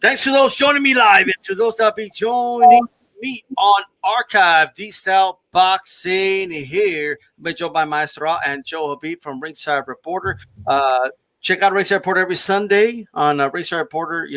Thanks to those joining me live and to those that be joining me on archive. D-Style Boxing here. Been joined by Maestro and Joe Habib from Ringside Reporter. Check out Ringside Reporter every Sunday on Ringside Reporter,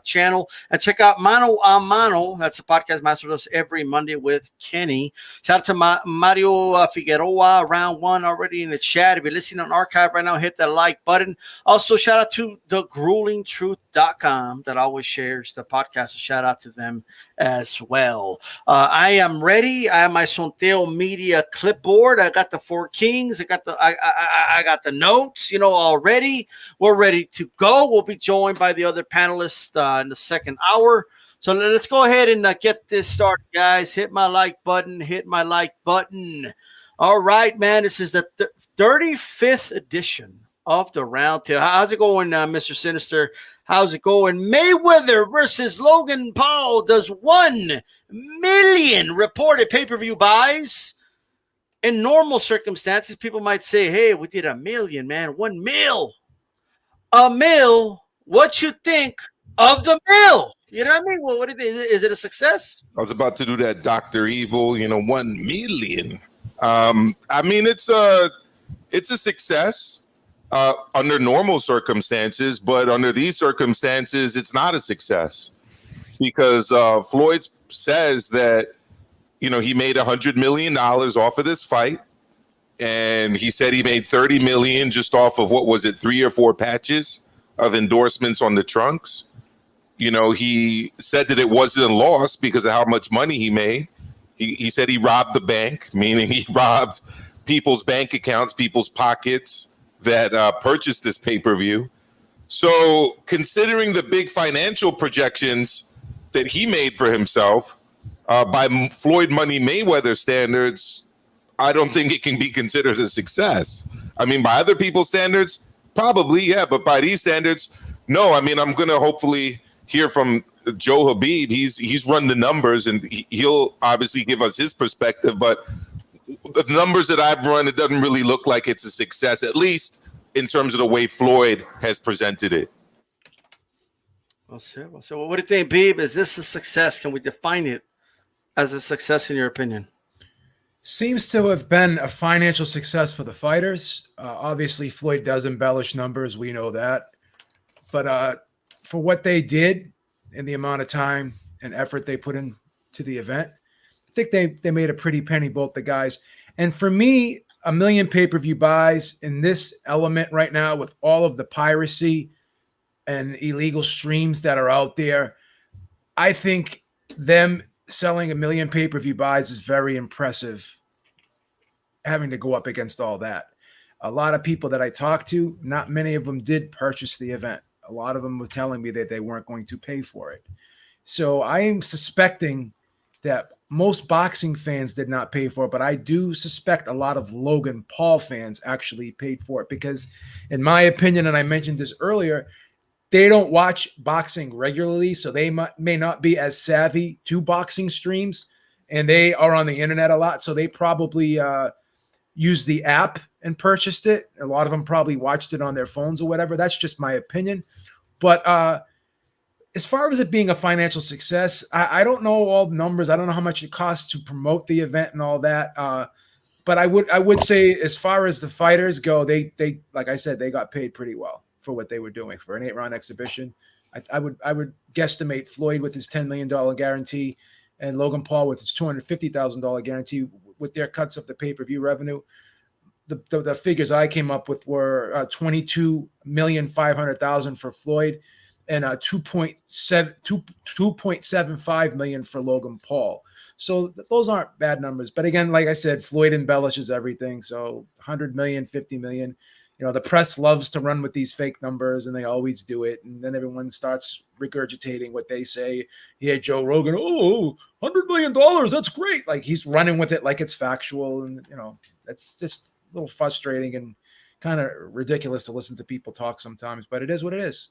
channel, and check out Mano a Mano. That's the podcast Master does every Monday with Kenny. Shout out to Mario Figueroa, round one already in the chat. If you're listening on archive right now, hit that like button. Also, shout out to thegruelingtruth.com that always shares the podcast. So shout out to them as well. I am ready. I have my Sonteo Media clipboard. I got the four kings. I got the notes, already. We're ready to go. We'll be joined by the other panelists in the second hour. So let's go ahead and get this started, guys. Hit my like button. Hit my like button. All right, man. This is the 35th edition of the Roundtable. How's it going, Mr. Sinister? How's it going? Mayweather versus Logan Paul does 1 million reported pay-per-view buys. In normal circumstances, people might say, hey, we did 1 million, man. 1 mil. A mil. What you think of the mil? You know what I mean? Well, is it a success? I was about to do that Dr. Evil, 1 million. I mean, it's a success under normal circumstances, but under these circumstances, it's not a success because Floyd says that, he made $100 million off of this fight. And he said he made $30 million just off of, 3 or 4 patches of endorsements on the trunks. He said that it wasn't a loss because of how much money he made. He said he robbed the bank, meaning he robbed people's bank accounts, people's pockets that purchased this pay-per-view. So considering the big financial projections that he made for himself by Floyd Money Mayweather standards, I don't think it can be considered a success. I mean, by other people's standards, probably, yeah, but by these standards, no. I mean, I'm going to hopefully hear from Joe Habib. He's run the numbers, and he'll obviously give us his perspective, but the numbers that I've run, it doesn't really look like it's a success, at least in terms of the way Floyd has presented it. Well, so what do you think, Beeb? Is this a success? Can we define it as a success in your opinion? Seems to have been a financial success for the fighters. Obviously, Floyd does embellish numbers. We know that. But for what they did and the amount of time and effort they put into the event, I think they made a pretty penny, both the guys. And for me, 1 million pay-per-view buys in this element right now with all of the piracy and illegal streams that are out there, I think them selling 1 million pay-per-view buys is very impressive, having to go up against all that. A lot of people that I talked to, not many of them did purchase the event. A lot of them were telling me that they weren't going to pay for it. So I am suspecting that most boxing fans did not pay for it, but I do suspect a lot of Logan Paul fans actually paid for it because, in my opinion, and I mentioned this earlier, they don't watch boxing regularly, so they may not be as savvy to boxing streams, and they are on the internet a lot, so they probably used the app and purchased it. A lot of them probably watched it on their phones or whatever. That's just my opinion. But as far as it being a financial success, I don't know all the numbers. I don't know how much it costs to promote the event and all that. But I would say, as far as the fighters go, they like I said, they got paid pretty well for what they were doing for an 8-round exhibition. I would guesstimate Floyd with his $10 million guarantee and Logan Paul with his $250,000 guarantee with their cuts of the pay-per-view revenue. The figures I came up with were $22,500,000 for Floyd and $2.75 million for Logan Paul. So those aren't bad numbers. But again, like I said, Floyd embellishes everything. So 100 million, 50 million. The press loves to run with these fake numbers, and they always do it. And then everyone starts regurgitating what they say. Yeah, Joe Rogan, $100 million, that's great. Like, he's running with it like it's factual. And, that's just a little frustrating and kind of ridiculous to listen to people talk sometimes. But it is what it is.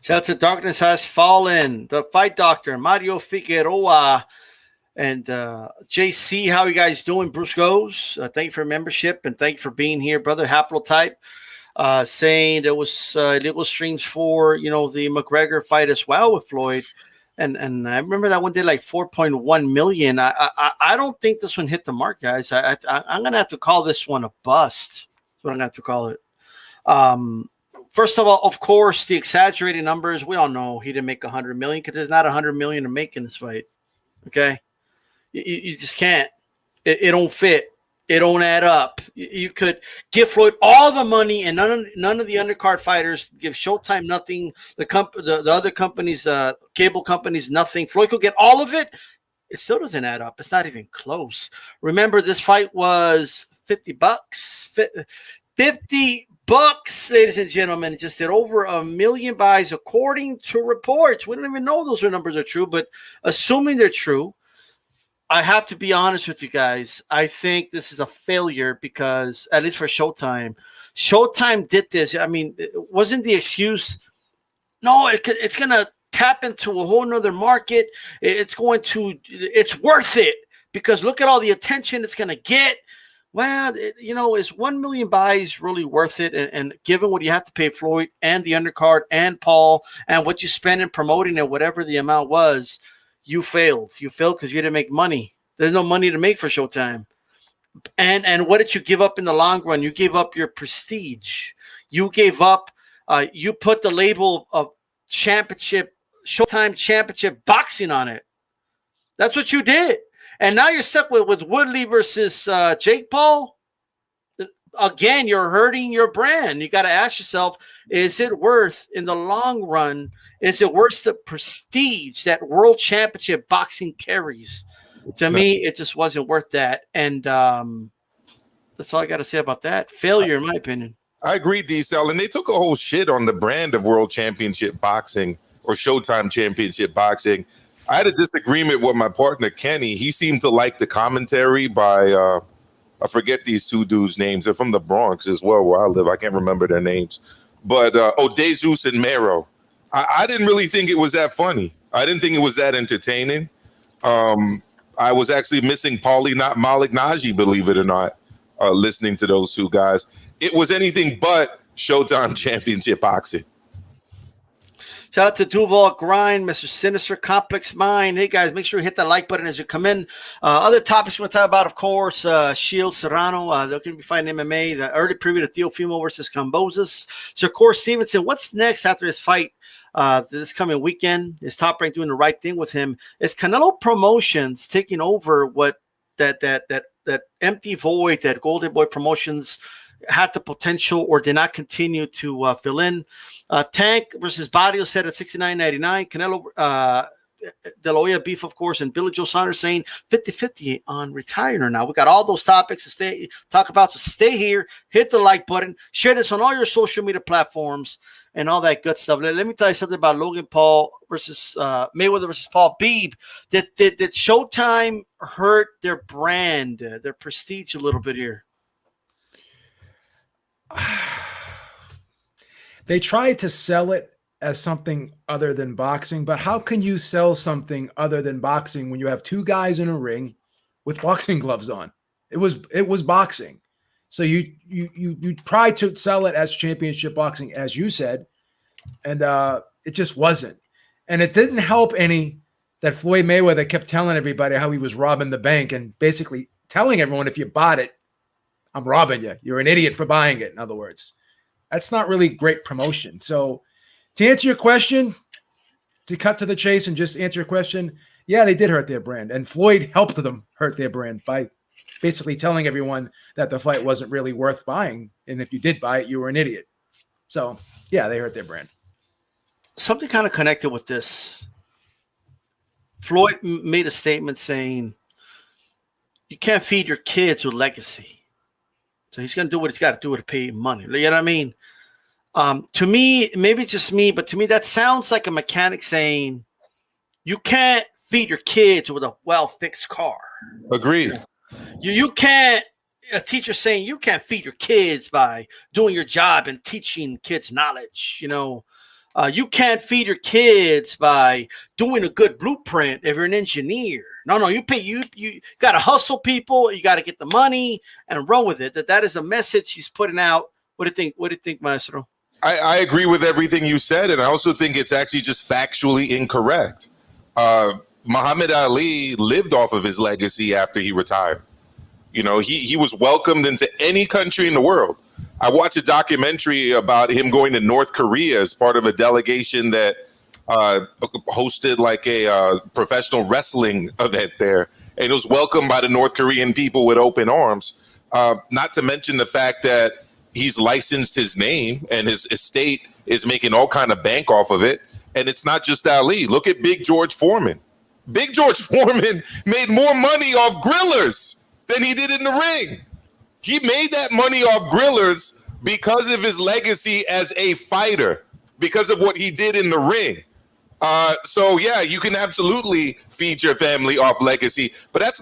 Shout out to Darkness Has Fallen, the Fight Doctor, Mario Figueroa, and JC. How you guys doing? Bruce Goes. Thank you for membership and thank you for being here, brother. Haplotype. saying there was illegal streams for the McGregor fight as well with Floyd. And I remember that one did like 4.1 million. I don't think this one hit the mark, guys. I'm gonna have to call this one a bust. That's what I'm gonna have to call it. First of all, of course, the exaggerated numbers. We all know he didn't make 100 million because there's not 100 million to make in this fight. Okay, you just can't. It don't fit. It don't add up. You could give Floyd all the money, and none of the undercard fighters give Showtime nothing. The other companies, cable companies, nothing. Floyd could get all of it. It still doesn't add up. It's not even close. Remember, this fight was $50. $50, ladies and gentlemen. It just did over 1 million buys, according to reports. We don't even know those numbers are true, but assuming they're true, I have to be honest with you guys. I think this is a failure because, at least for Showtime, Showtime did this. I mean, it wasn't the excuse. No, it's going to tap into a whole nother market. It's worth it because look at all the attention it's going to get. Well, is 1 million buys really worth it? And given what you have to pay Floyd and the undercard and Paul and what you spend in promoting it, whatever the amount was, you failed. You failed because you didn't make money. There's no money to make for Showtime. And what did you give up in the long run? You gave up your prestige. You gave up. You put the label of championship, Showtime Championship Boxing on it. That's what you did. And now you're stuck with Woodley versus Jake Paul. Again, you're hurting your brand. You got to ask yourself, is it worth, in the long run, is it worth the prestige that world championship boxing carries? To me, it just wasn't worth that. And that's all I got to say about that. Failure, in my opinion. I agree, D-Style. And they took a whole shit on the brand of World Championship Boxing or Showtime Championship Boxing. I had a disagreement with my partner, Kenny. He seemed to like the commentary by I forget these two dudes' names. They're from the Bronx as well, where I live. I can't remember their names. But DAZN and Matchroom. I didn't really think it was that funny. I didn't think it was that entertaining. I was actually missing Paulie, not Malik Naji, believe it or not, listening to those two guys. It was anything but Showtime Championship Boxing. Shout out to Duval Grind, Mr. Sinister Complex Mind. Hey, guys, make sure you hit that like button as you come in. Other topics we're going to talk about, of course, Shield, Serrano. They're going to be fighting MMA. The early preview to Teofimo versus Kambosos. Shakur Stevenson, what's next after his fight this coming weekend? Is Top Rank doing the right thing with him? Is Canelo Promotions taking over what that empty void that Goldenboy Promotions had the potential or did not continue to fill in? Tank versus Barrio set at $69.99. Canelo De La Hoya beef, of course, and Billy Joe Saunders saying 50-50 on retiring now. We got all those topics to talk about, so stay here, hit the like button, share this on all your social media platforms and all that good stuff. Let me tell you something about Logan Paul versus Mayweather versus Paul Beeb. Did Showtime hurt their brand, their prestige a little bit here? They tried to sell it as something other than boxing, but how can you sell something other than boxing when you have two guys in a ring with boxing gloves on? It was boxing. So you tried to sell it as championship boxing, as you said, and it just wasn't. And it didn't help any that Floyd Mayweather kept telling everybody how he was robbing the bank and basically telling everyone, if you bought it, I'm robbing you. You're an idiot for buying it, in other words. That's not really great promotion. So to answer your question, to cut to the chase and just answer your question, yeah, they did hurt their brand. And Floyd helped them hurt their brand by basically telling everyone that the fight wasn't really worth buying. And if you did buy it, you were an idiot. So, yeah, they hurt their brand. Something kind of connected with this. Floyd made a statement saying, you can't feed your kids with legacy. So he's going to do what he's got to do to pay money. You know what I mean? To me, maybe it's just me, but to me, that sounds like a mechanic saying, you can't feed your kids with a well-fixed car. Agreed. You can't, a teacher saying you can't feed your kids by doing your job and teaching kids knowledge. You can't feed your kids by doing a good blueprint if you're an engineer. No, you got to hustle people. You got to get the money and run with it. That is a message he's putting out What do you think? What do you think, Maestro? I agree with everything you said, and I also think it's actually just factually incorrect. Muhammad Ali lived off of his legacy after he retired. You know, he was welcomed into any country in the world. I watched a documentary about him going to North Korea as part of a delegation that hosted like a professional wrestling event there, and it was welcomed by the North Korean people with open arms. Not to mention the fact that he's licensed his name and his estate is making all kind of bank off of it. And it's not just Ali. Look at Big George Foreman. Big George Foreman made more money off grillers than he did in the ring. He made that money off grillers because of his legacy as a fighter, because of what he did in the ring. So yeah, you can absolutely feed your family off legacy, but that's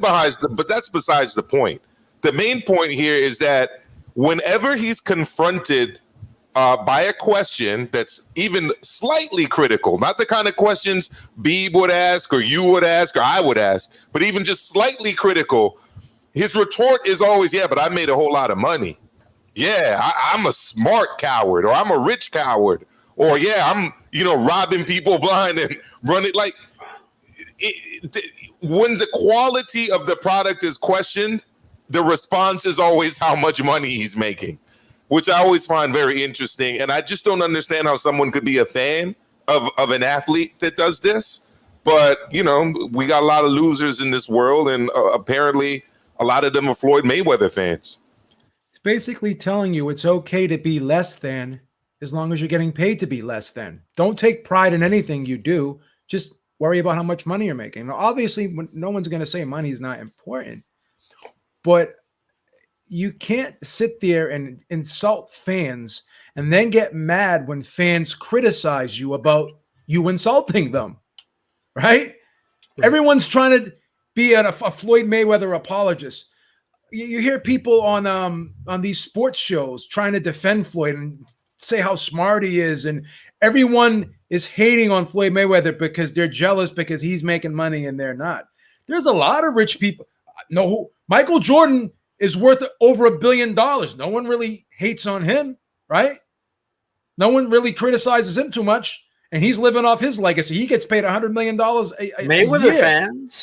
besides the point. The main point here is that whenever he's confronted by a question that's even slightly critical, not the kind of questions Beeb would ask or you would ask or I would ask, but even just slightly critical, his retort is always, yeah, but I made a whole lot of money. Yeah, I'm a smart coward, or I'm a rich coward, or yeah, I'm, robbing people blind and running. Like, when the quality of the product is questioned, the response is always how much money he's making, which I always find very interesting. And I just don't understand how someone could be a fan of an athlete that does this. But, we got a lot of losers in this world, and apparently a lot of them are Floyd Mayweather fans. It's basically telling you it's okay to be less than as long as you're getting paid to be less than. Don't take pride in anything you do. Just worry about how much money you're making. Now, obviously, no one's going to say money is not important. But you can't sit there and insult fans and then get mad when fans criticize you about you insulting them, right? Everyone's trying to be a Floyd Mayweather apologist. You hear people on these sports shows trying to defend Floyd and say how smart he is, and everyone is hating on Floyd Mayweather because they're jealous because he's making money and they're not. There's a lot of rich people. No, Michael Jordan is worth over $1 billion. No one really hates on him, right? No one really criticizes him too much, and he's living off his legacy. He gets paid $100 million Mayweather a year.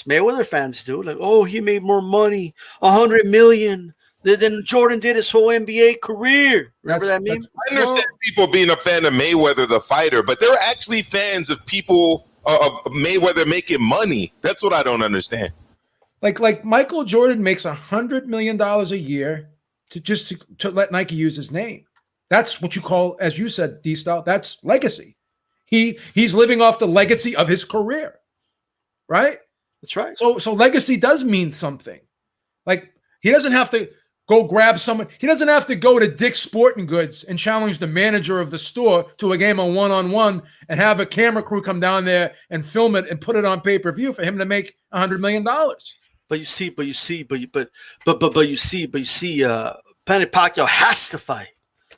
Mayweather fans do. Like, oh, he made more money, $100 million, than Jordan did his whole NBA career. Remember that meme? I understand people being a fan of Mayweather, the fighter, but they're actually fans of people of Mayweather making money. That's what I don't understand. Like Michael Jordan makes $100 million a year to let Nike use his name. That's what you call, as you said, D-Style, that's legacy. He's living off the legacy of his career, right? That's right. So legacy does mean something. Like, he doesn't have to go grab someone. He doesn't have to go to Dick's Sporting Goods and challenge the manager of the store to a game of one-on-one and have a camera crew come down there and film it and put it on pay-per-view for him to make $100 million. But you see, Manny Pacquiao has to fight.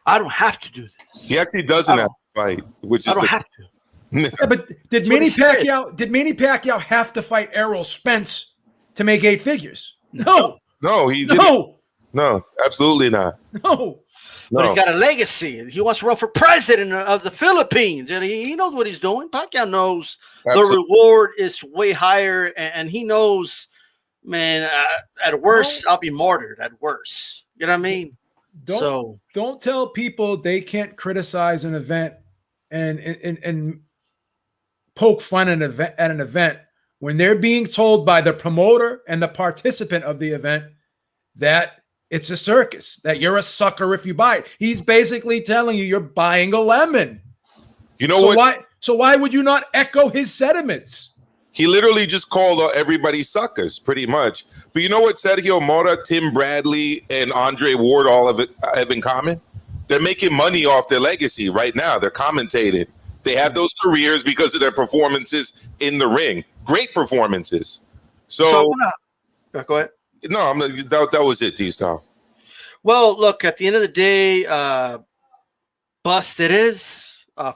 I don't have to do this. He actually doesn't have to fight, which I don't have to. Yeah, but did Manny Pacquiao have to fight Errol Spence to make 8 figures? No. No, he didn't. No, absolutely not. No. But he's got a legacy. He wants to run for president of the Philippines, and he knows what he's doing. Pacquiao knows the reward is way higher, and he knows, man, at worst, I'll be martyred. At worst. You know what I mean? Don't tell people they can't criticize an event and poke fun at an event when they're being told by the promoter and the participant of the event that it's a circus, that you're a sucker if you buy it. He's basically telling you you're buying a lemon. You know what? So why would you not echo his sentiments? He literally just called everybody suckers, pretty much. But you know what Sergio Mora, Tim Bradley, and Andre Ward all have in common? They're making money off their legacy right now. They're commentating. They have those careers because of their performances in the ring. Great performances. So go ahead. No, that was it, D-Style. Well, look, at the end of the day, bust it is.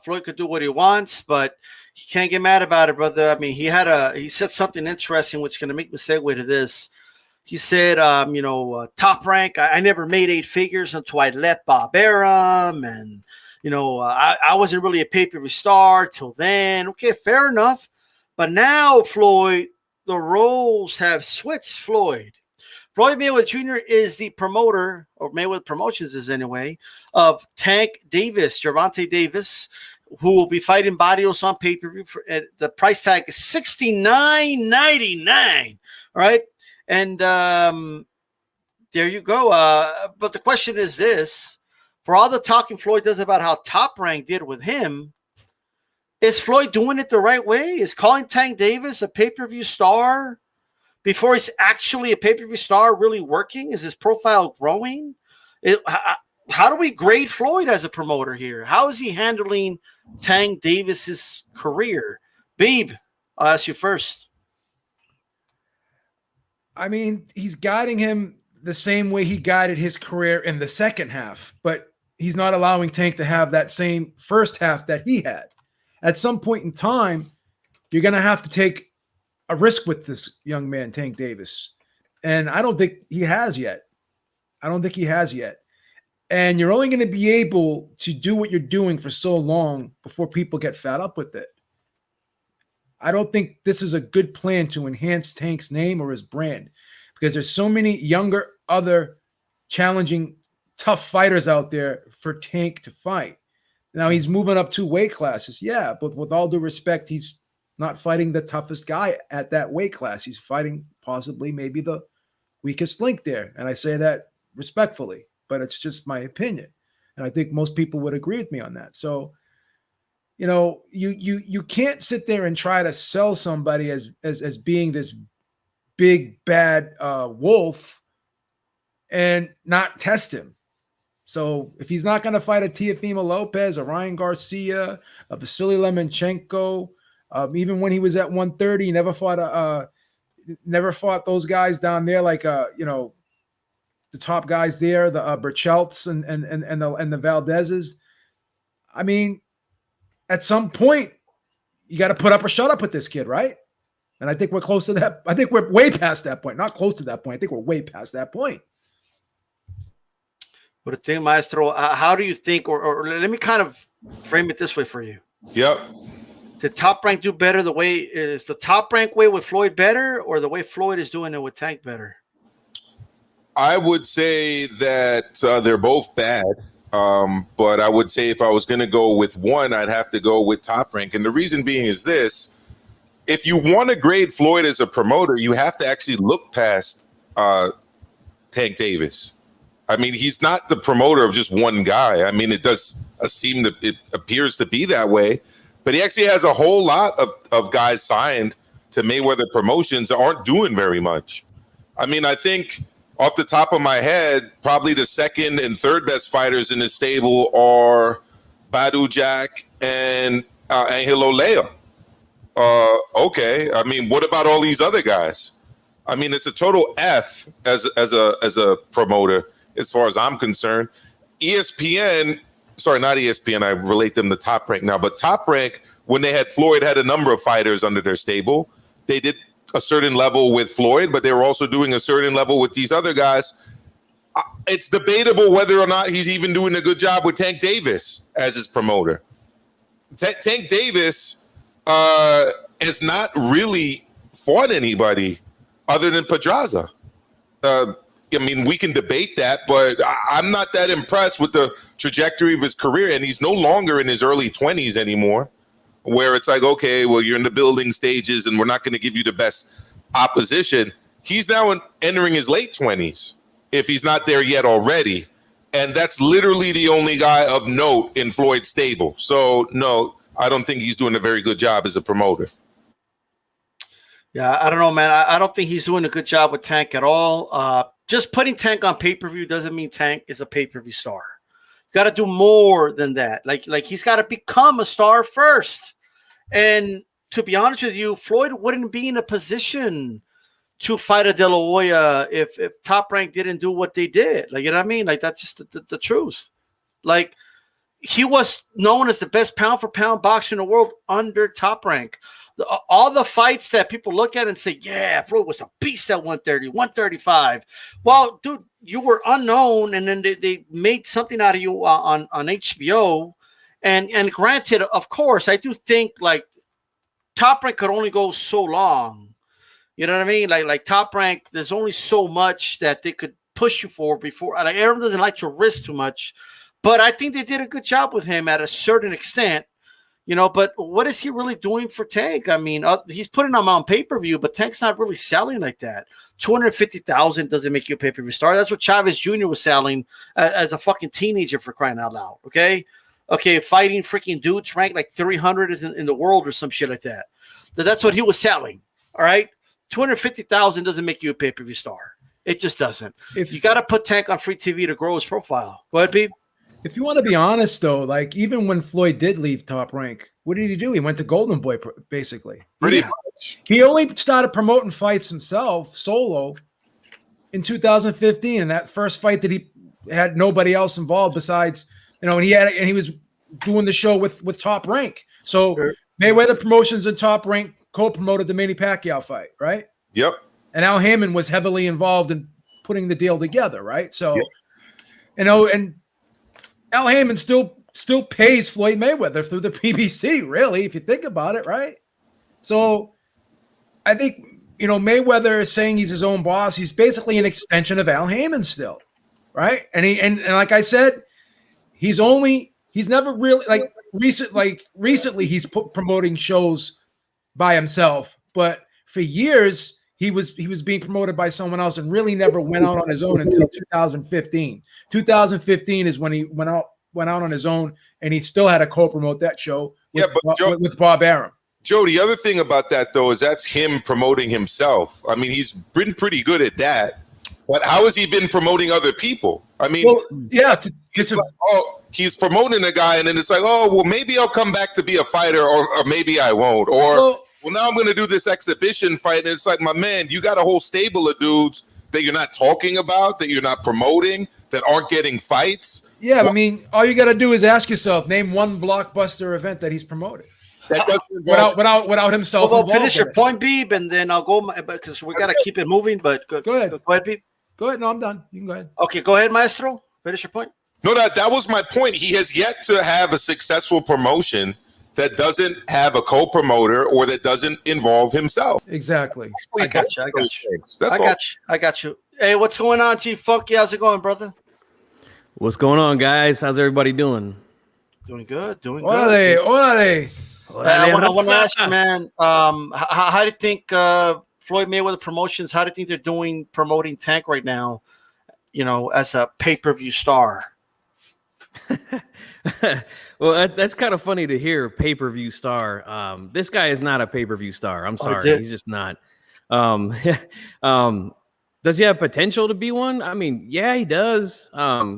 Floyd could do what he wants, but he can't get mad about it, brother. I mean, he said something interesting, which is going to make me segue to this. He said, Top Rank, I never made 8 figures until I let Bob Arum. And, I wasn't really a pay-per-view star till then. Okay, fair enough. But now, Floyd, the roles have switched, Floyd. Floyd Mayweather Jr. is the promoter, or Mayweather Promotions is anyway, of Tank Davis, Gervonta Davis, who will be fighting Barrios on pay-per-view. The price tag is $69.99. All right. And there you go. But the question is this. For all the talking Floyd does about how Top Rank did with him, is Floyd doing it the right way? Is calling Tank Davis a pay-per-view star before he's actually a pay-per-view star really working? Is his profile growing? How do we grade Floyd as a promoter here? How is he handling Tank Davis's career? Beeb, I'll ask you first. I mean, he's guiding him the same way he guided his career in the second half, but he's not allowing Tank to have that same first half that he had. At some point in time, you're going to have to take a risk with this young man, Tank Davis. And I don't think he has yet. And you're only going to be able to do what you're doing for so long before people get fed up with it. I don't think this is a good plan to enhance Tank's name or his brand, because there's so many younger, other challenging, tough fighters out there for Tank to fight. Now he's moving up 2 weight classes. Yeah, but with all due respect, he's not fighting the toughest guy at that weight class. He's fighting possibly maybe the weakest link there. And I say that respectfully, but it's just my opinion. And I think most people would agree with me on that. So, you can't sit there and try to sell somebody as being this big bad wolf and not test him. So if he's not going to fight a Teofimo Lopez, a Ryan Garcia, a Vasily Lomachenko, even when he was at 130, he never fought those guys down there, like the top guys there, the Burchelts and the Valdezes. I mean, at some point, you got to put up or shut up with this kid, right? And I think we're close to that. I think we're way past that point. Not close to that point. I think we're way past that point. But the thing, Maestro, how do you think, or let me kind of frame it this way for you. Yep. Did Top Rank do better is the Top Rank way with Floyd better, or the way Floyd is doing it with Tank better? I would say that they're both bad. But I would say if I was going to go with one, I'd have to go with Top Rank. And the reason being is this. If you want to grade Floyd as a promoter, you have to actually look past Tank Davis. I mean, he's not the promoter of just one guy. I mean, it does seem that it appears to be that way. But he actually has a whole lot of guys signed to Mayweather Promotions that aren't doing very much. I mean, I think off the top of my head, probably the second and third best fighters in the stable are Badu Jack and Angelo Leo. Okay. I mean, what about all these other guys? I mean, it's a total F as a promoter, as far as I'm concerned. ESPN, sorry, not ESPN. I relate them to Top Rank now, but Top Rank, when they had Floyd, had a number of fighters under their stable. They did a certain level with Floyd, but they were also doing a certain level with these other guys. It's debatable whether or not he's even doing a good job with Tank Davis as his promoter. Tank Davis has not really fought anybody other than Pedraza. I mean, we can debate that, but I'm not that impressed with the trajectory of his career, and he's no longer in his early 20s anymore, where it's like, okay, well, you're in the building stages and we're not going to give you the best opposition. He's now entering his late 20s, if he's not there yet already. And that's literally the only guy of note in Floyd's stable. So, no, I don't think he's doing a very good job as a promoter. Yeah, I don't know, man. I don't think he's doing a good job with Tank at all. Just putting Tank on pay-per-view doesn't mean Tank is a pay-per-view star. You got to do more than that. Like he's got to become a star first. And to be honest with you, Floyd wouldn't be in a position to fight a De La Hoya if Top Rank didn't do what they did. Like, you know what I mean? Like, that's just the truth. Like, he was known as the best pound-for-pound boxer in the world under Top Rank. All the fights that people look at and say, yeah, Floyd was a beast at 130, 135. Well, dude, you were unknown, and then they made something out of you on HBO. And granted, of course, I do think like Top Rank could only go so long. You know what I mean? Like Top Rank, there's only so much that they could push you for before. Like everyone doesn't like to risk too much, but I think they did a good job with him at a certain extent. You know, but what is he really doing for Tank? I mean, he's putting him on pay-per-view, but Tank's not really selling like that. 250,000 doesn't make you a pay-per-view star. That's what Chavez Jr. was selling as a fucking teenager, for crying out loud. Okay, fighting freaking dudes ranked like 300 in the world or some shit like that. That's what he was selling. All right, 250,000 doesn't make you a pay-per-view star. It just doesn't. You got to put Tank on free TV to grow his profile. Go ahead, Pete. If you want to be honest, though, like even when Floyd did leave Top Rank, what did he do? He went to Goldenboy, basically. Pretty much. He only started promoting fights himself, solo, in 2015. And that first fight that he had nobody else involved besides, and he was doing the show with Top Rank. So sure. Mayweather Promotions and Top Rank co-promoted the Manny Pacquiao fight, right? Yep. And Al Hammond was heavily involved in putting the deal together, right? So, yep. And Al Hammond still pays Floyd Mayweather through the PBC, really, if you think about it, right? So I think, Mayweather is saying he's his own boss. He's basically an extension of Al Hammond still, right? And like I said, he's never really recently he's promoting shows by himself, but for years he was being promoted by someone else and really never went out on his own until 2015. 2015 is when he went out on his own, and he still had to co-promote that show with Bob Arum. Joe, the other thing about that, though, is that's him promoting himself. I mean, he's been pretty good at that. But how has he been promoting other people? I mean, he's promoting a guy, and then it's like, maybe I'll come back to be a fighter, or maybe I won't. Or, now I'm going to do this exhibition fight. And it's like, my man, you got a whole stable of dudes that you're not talking about, that you're not promoting, that aren't getting fights. Yeah, I mean, all you got to do is ask yourself, name one blockbuster event that he's promoting. That doesn't without himself. Well, finish your point, Beeb, and then I'll go because we got to keep it moving. But go ahead. Go ahead, Beeb. Go ahead. No, I'm done. You can go ahead. Okay, go ahead, Maestro. Finish your point. No, that was my point. He has yet to have a successful promotion that doesn't have a co-promoter or that doesn't involve himself. Exactly. I got you. Hey, what's going on, Chief Funky? How's it going, brother? What's going on, guys? How's everybody doing? Doing good. Orale. I want to ask you, man, how do you think Floyd Mayweather Promotions, how do you think they're promoting Tank right now, as a pay-per-view star? Well, that's kind of funny to hear, pay-per-view star. This guy is not a pay-per-view star. I'm sorry. He's just not. Does he have potential to be one? I mean, yeah, he does.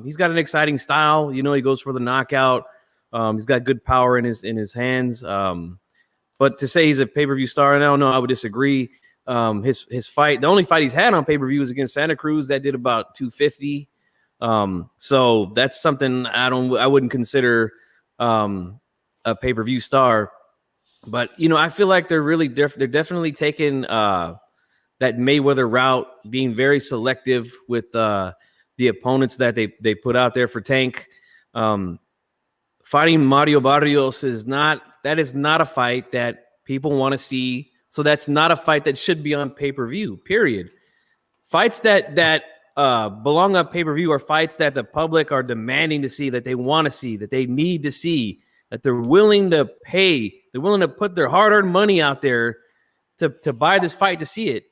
He's got an exciting style. He goes for the knockout. He's got good power in his hands. But to say he's a pay-per-view star now, no, I would disagree. His fight, the only fight he's had on pay-per-view was against Santa Cruz. That did about 250. So that's something I wouldn't consider a pay-per-view star. But I feel like they're definitely taking that Mayweather route, being very selective with the opponents that they put out there for Tank. Fighting Mario Barrios is not a fight that people want to see. So that's not a fight that should be on pay-per-view, period. Fights that belong on pay-per-view are fights that the public are demanding to see, that they want to see, that they need to see, that they're willing to pay. They're willing to put their hard-earned money out there to buy this fight to see it.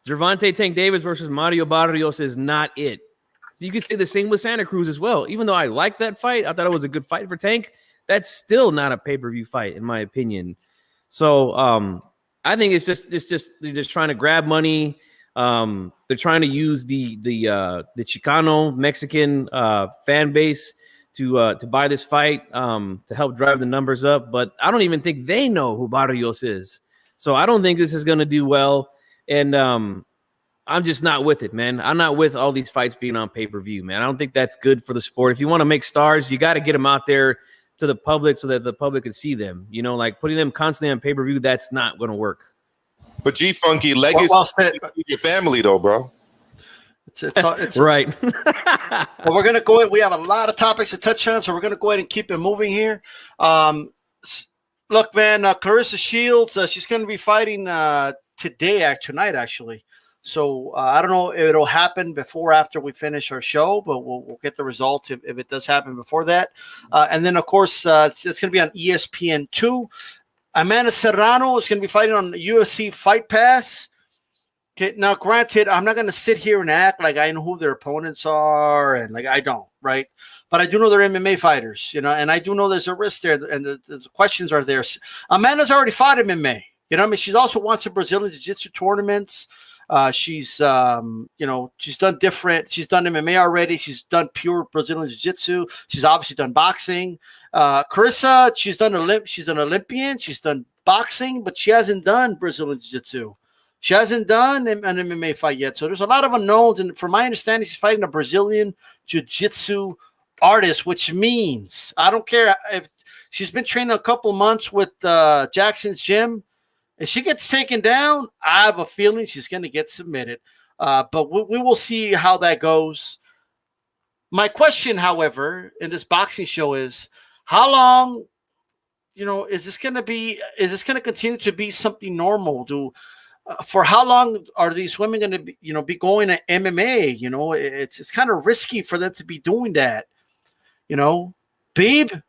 Gervonta Tank Davis versus Mario Barrios is not it. So you could say the same with Santa Cruz as well. Even though I liked that fight, I thought it was a good fight for Tank. That's still not a pay-per-view fight, in my opinion. So I think it's just they're just trying to grab money. They're trying to use the Chicano Mexican fan base to buy this fight to help drive the numbers up. But I don't even think they know who Barrios is. So I don't think this is going to do well. And I'm just not with it, man. I'm not with all these fights being on pay-per-view, man. I don't think that's good for the sport. If you want to make stars, you got to get them out there to the public so that the public could see them. You know, like putting them constantly on pay-per-view, that's not going to work. But G Funky legacy your family though, bro. It's right. Well, we're gonna go ahead. We have a lot of topics to touch on, so we're gonna go ahead and keep it moving here. Look, man, Clarissa Shields, she's gonna be fighting tonight, actually. So I don't know if it'll happen before or after we finish our show, but we'll get the results if it does happen before that. And then, of course, it's going to be on ESPN2. Amanda Serrano is going to be fighting on UFC Fight Pass. Okay, now, granted, I'm not going to sit here and act like I know who their opponents are, and like I don't, right? But I do know they're MMA fighters, you know, and I do know there's a risk there, and the questions are there. Amanda's already fought MMA, you know. I mean, she's also won some Brazilian Jiu-Jitsu tournaments. She's done different. She's done MMA already. She's done pure Brazilian Jiu-Jitsu. She's obviously done boxing. Carissa, she's an Olympian. She's done boxing, but she hasn't done Brazilian Jiu-Jitsu. She hasn't done an MMA fight yet. So there's a lot of unknowns. And from my understanding, she's fighting a Brazilian Jiu-Jitsu artist, which means I don't care if she's been training a couple months with Jackson's gym. If she gets taken down, I have a feeling she's going to get submitted. But we will see how that goes. My question, however, in this boxing show is, how long, you know, is this going to continue to be something normal? For how long are these women going to be, you know, be going to MMA? You know, it's kind of risky for them to be doing that. You know, Beeb,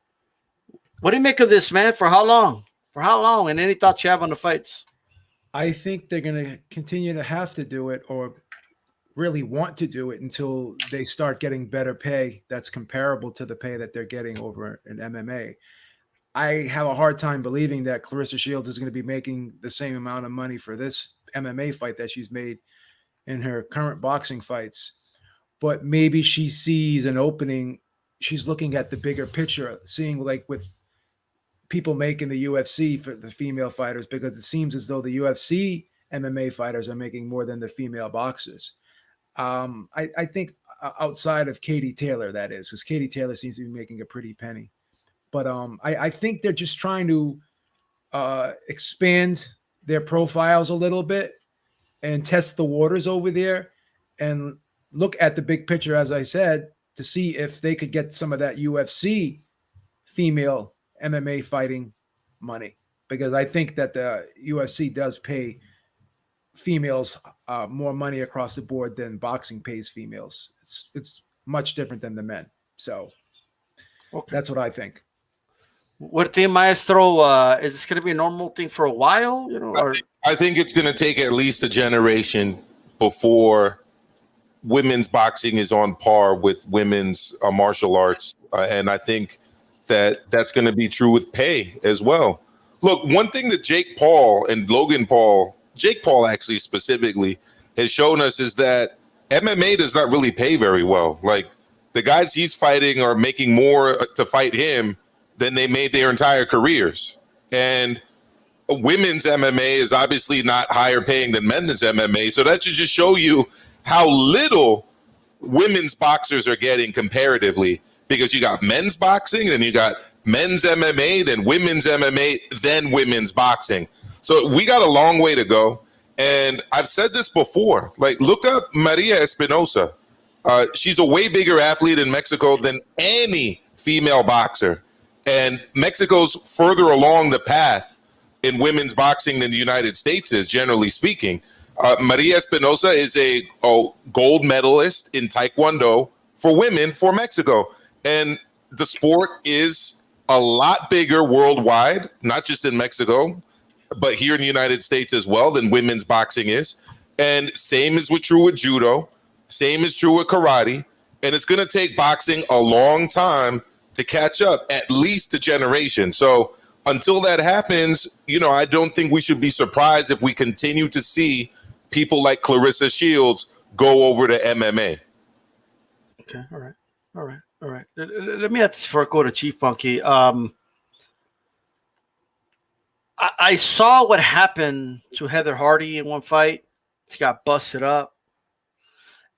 what do you make of this, man? For how long? For how long? And any thoughts you have on the fights? I think they're going to continue to have to do it, or really want to do it, until they start getting better pay that's comparable to the pay that they're getting over in MMA. I have a hard time believing that Clarissa Shields is going to be making the same amount of money for this MMA fight that she's made in her current boxing fights. But maybe she sees an opening. She's looking at the bigger picture, seeing like with people making the UFC for the female fighters, because it seems as though the UFC MMA fighters are making more than the female boxers. I think outside of Katie Taylor, that is, because Katie Taylor seems to be making a pretty penny. But I think they're just trying to expand their profiles a little bit and test the waters over there and look at the big picture, as I said, to see if they could get some of that UFC female MMA fighting money, because I think that the UFC does pay females more money across the board than boxing pays females. It's much different than the men. So that's what I think. What do you, Maestro? Is this going to be a normal thing for a while? You know, I think it's going to take at least a generation before women's boxing is on par with women's martial arts, and I think that's going to be true with pay as well. Look, one thing that Jake Paul and Logan Paul, Jake Paul actually specifically, has shown us is that MMA does not really pay very well. Like, the guys he's fighting are making more to fight him than they made their entire careers. And women's MMA is obviously not higher paying than men's MMA. So that should just show you how little women's boxers are getting comparatively, because you got men's boxing, then you got men's MMA, then women's MMA, then women's boxing. So we got a long way to go. And I've said this before, like, look up Maria Espinosa. She's a way bigger athlete in Mexico than any female boxer. And Mexico's further along the path in women's boxing than the United States is, generally speaking. Maria Espinosa is a gold medalist in Taekwondo for women for Mexico. And the sport is a lot bigger worldwide, not just in Mexico, but here in the United States as well, than women's boxing is. And same is true with judo. Same is true with karate. And it's going to take boxing a long time to catch up, at least a generation. So until that happens, you know, I don't think we should be surprised if we continue to see people like Clarissa Shields go over to MMA. Okay. All right. Let me ask this before I go to Chief Funky. I saw what happened to Heather Hardy in one fight. She got busted up.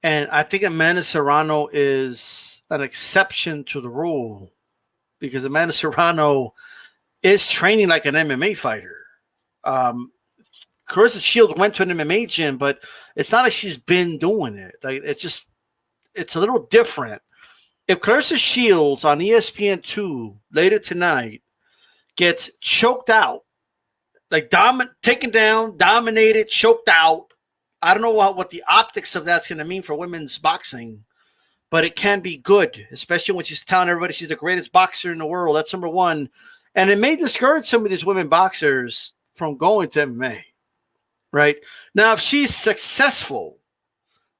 And I think Amanda Serrano is an exception to the rule, because Amanda Serrano is training like an MMA fighter. Clarissa Shields went to an MMA gym, but it's not like she's been doing it. Like it's a little different. If Clarissa Shields on ESPN2 later tonight gets choked out, like taken down, dominated, choked out, I don't know what the optics of that's going to mean for women's boxing, but it can be good, especially when she's telling everybody she's the greatest boxer in the world. That's number one. And it may discourage some of these women boxers from going to MMA, right? Now, if she's successful,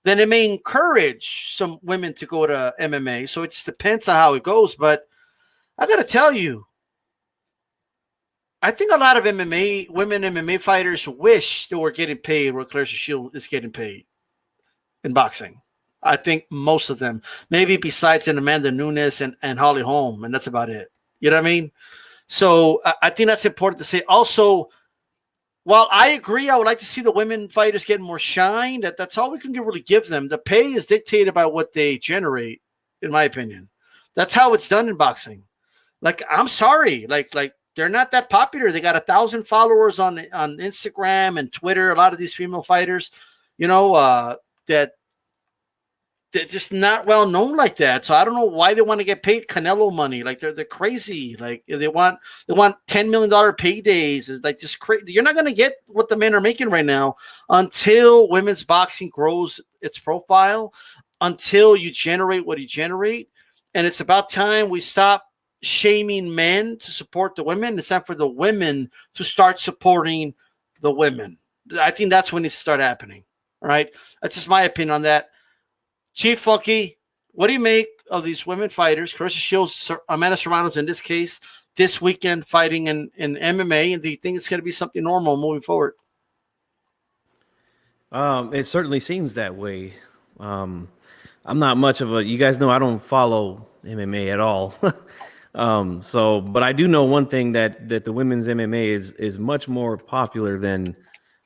then it may encourage some women to go to MMA. So it just depends on how it goes. But I got to tell you, I think a lot of women MMA fighters wish they were getting paid what Clarissa Shields is getting paid in boxing. I think most of them, maybe besides Amanda Nunes and Holly Holm, and that's about it. You know what I mean? So I think that's important to say. Also, while I agree, I would like to see the women fighters getting more shine. That's all we can really give them. The pay is dictated by what they generate, in my opinion. That's how it's done in boxing. Like, I'm sorry, like they're not that popular. They got 1,000 followers on Instagram and Twitter. A lot of these female fighters, that they're just not well known like that. So I don't know why they want to get paid Canelo money. Like they're crazy. Like they want $10 million paydays. It's like just crazy. You're not going to get what the men are making right now until women's boxing grows its profile, until you generate what you generate. And it's about time we stop shaming men to support the women. It's time for the women to start supporting the women. I think that's when it start happening. All right. That's just my opinion on that. Chief Funky, what do you make of these women fighters, Clarissa Shields, Amanda Serrano's in this case, this weekend fighting in MMA? And do you think it's going to be something normal moving forward? It certainly seems that way. I'm not much of you guys know I don't follow MMA at all. But I do know one thing that the women's MMA is much more popular than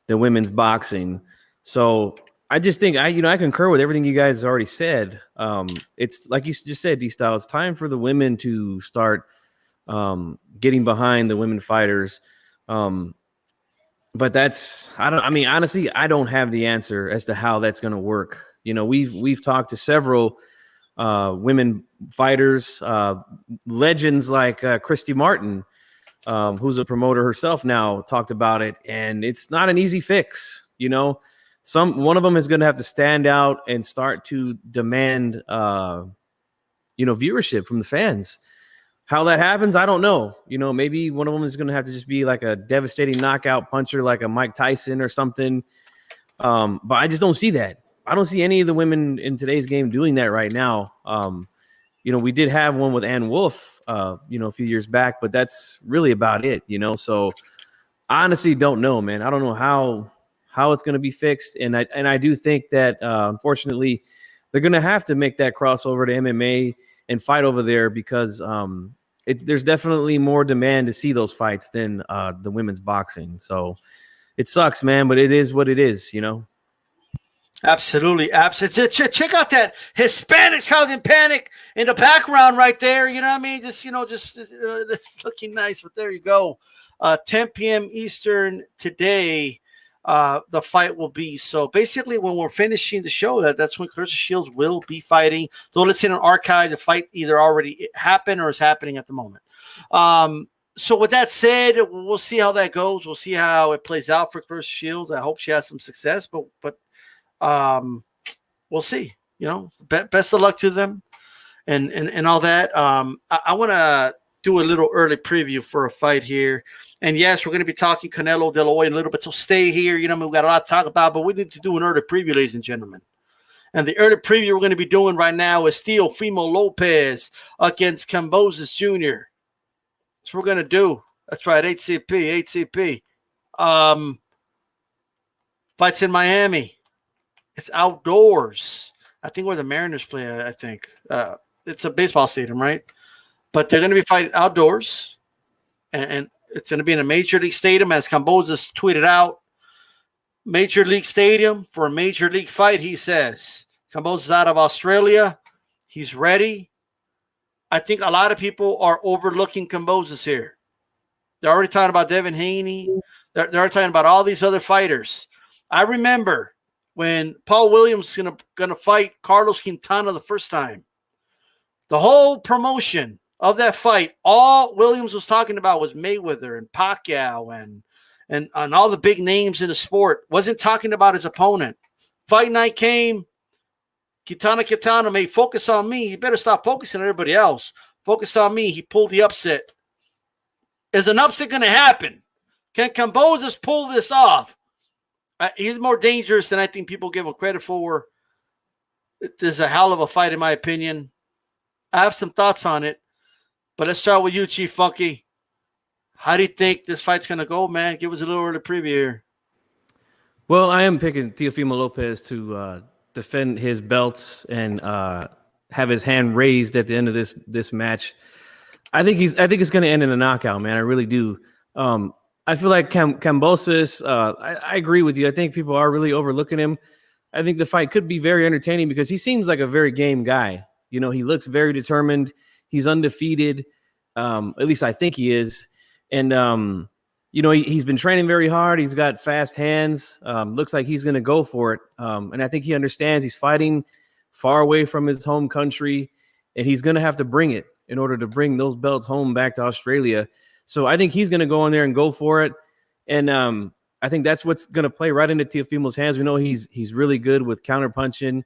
the women's boxing. So I just think I concur with everything you guys already said. It's like you just said, D-Style, it's time for the women to start getting behind the women fighters. But honestly, I don't have the answer as to how that's going to work. We've talked to several women fighters, legends like Christy Martin, who's a promoter herself now, talked about it, and it's not an easy fix. One of them is going to have to stand out and start to demand, viewership from the fans. How that happens, I don't know. Maybe one of them is going to have to just be like a devastating knockout puncher, like a Mike Tyson or something. But I just don't see that. I don't see any of the women in today's game doing that right now. We did have one with Ann Wolf, a few years back, but that's really about it. So I honestly don't know, man. I don't know how it's going to be fixed. And I do think that, unfortunately, they're going to have to make that crossover to MMA and fight over there because there's definitely more demand to see those fights than the women's boxing. So it sucks, man, but it is what it is, Absolutely. Check out that Hispanics causing panic in the background right there. You know what I mean? Just it's looking nice, but there you go. 10 p.m. Eastern today. The fight will be. So basically, when we're finishing the show, that's when Clarissa Shields will be fighting. Though let's in an archive, the fight either already happened or is happening at the moment. So with that said, we'll see how that goes. We'll see how it plays out for Clarissa Shields. I hope she has some success, but we'll see. Best of luck to them, and all that. I want to do a little early preview for a fight here. And yes, we're going to be talking Canelo De La Hoya a little bit, so stay here. We've got a lot to talk about, but we need to do an early preview, ladies and gentlemen. And the early preview we're going to be doing right now is Teofimo Lopez against Kambosos Jr. That's what we're going to do. That's right, HCP. Fights in Miami. It's outdoors. I think where the Mariners play, I think. It's a baseball stadium, right? But they're going to be fighting outdoors. And it's going to be in a major league stadium, as Kambosos tweeted out. Major league stadium for a major league fight, he says. Kambosos out of Australia. He's ready. I think a lot of people are overlooking Kambosos here. They're already talking about Devin Haney. They're already talking about all these other fighters. I remember when Paul Williams was gonna fight Carlos Quintana the first time. The whole promotion of that fight, all Williams was talking about was Mayweather and Pacquiao and all the big names in the sport. Wasn't talking about his opponent. Fight night came. Quintana may focus on me. You better stop focusing on everybody else. Focus on me. He pulled the upset. Is an upset going to happen? Can Kambosos pull this off? He's more dangerous than I think people give him credit for. This is a hell of a fight, in my opinion. I have some thoughts on it, but let's start with you, Chief Funky. How do you think this fight's going to go, man? Give us a little early preview here. Well, I am picking Teofimo Lopez to defend his belts and have his hand raised at the end of this match. I think it's going to end in a knockout, man. I really do. I feel like Kambosos. I agree with you. I think people are really overlooking him. I think the fight could be very entertaining because he seems like a very game guy. You know, he looks very determined. He's undefeated. At least I think he is. And, you know, he's been training very hard. He's got fast hands. Looks like he's going to go for it. And I think he understands he's fighting far away from his home country, and he's going to have to bring it in order to bring those belts home back to Australia. So I think he's going to go in there and go for it. And I think that's what's going to play right into Teofimo's hands. We know he's really good with counterpunching.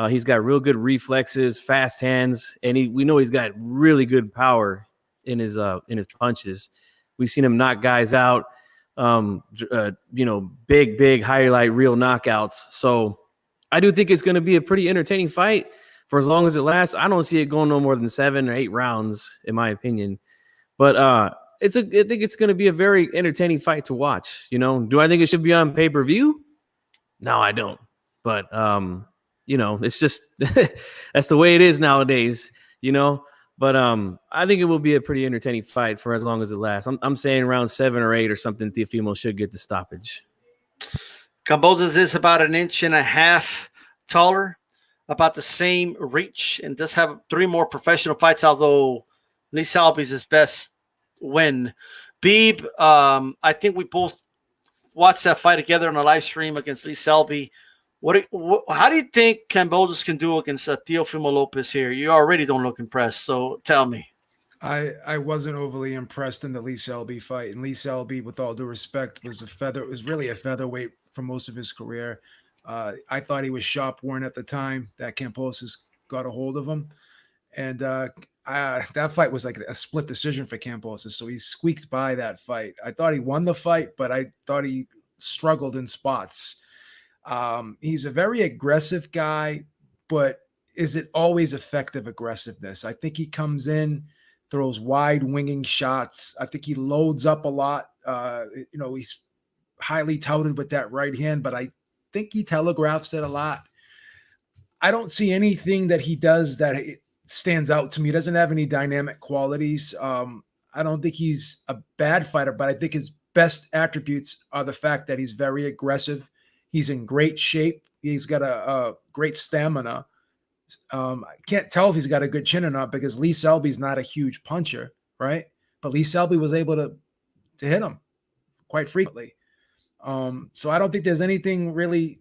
He's got real good reflexes, fast hands, and we know he's got really good power in his punches. We've seen him knock guys out, you know, big highlight reel knockouts. So I do think it's going to be a pretty entertaining fight for as long as it lasts. I don't see it going no more than 7 or 8 rounds, in my opinion. But I think it's going to be a very entertaining fight to watch. You know, do I think it should be on pay-per-view? No, I don't. But you know, it's just that's the way it is nowadays. You know. But I think it will be a pretty entertaining fight for as long as it lasts. I'm saying around 7 or 8 or something. Teofimo should get the stoppage. Kambosos is about 1.5 inches taller, about the same reach, and does have 3 more professional fights, although Lee Selby's his best win. Beeb, I think we both watched that fight together on a live stream against Lee Selby. How do you think Kambosos can do against Teofimo Lopez here? You already don't look impressed, so tell me. I wasn't overly impressed in the Lee Selby fight, and Lee Selby, with all due respect, was really a featherweight for most of his career. I thought he was shop worn at the time that Kambosos got a hold of him, and that fight was like a split decision for Kambosos, so he squeaked by that fight. I thought he won the fight, but I thought he struggled in spots. He's a very aggressive guy, but is it always effective aggressiveness? I think he comes in, throws wide winging shots. I think he loads up a lot. You know, he's highly touted with that right hand, but I think he telegraphs it a lot. I don't see anything that he does that stands out to me. He doesn't have any dynamic qualities. I don't think he's a bad fighter, but I think his best attributes are the fact that he's very aggressive. He's in great shape. He's got a great stamina. I can't tell if he's got a good chin or not because Lee Selby's not a huge puncher, right? But Lee Selby was able to hit him quite frequently. So I don't think there's anything really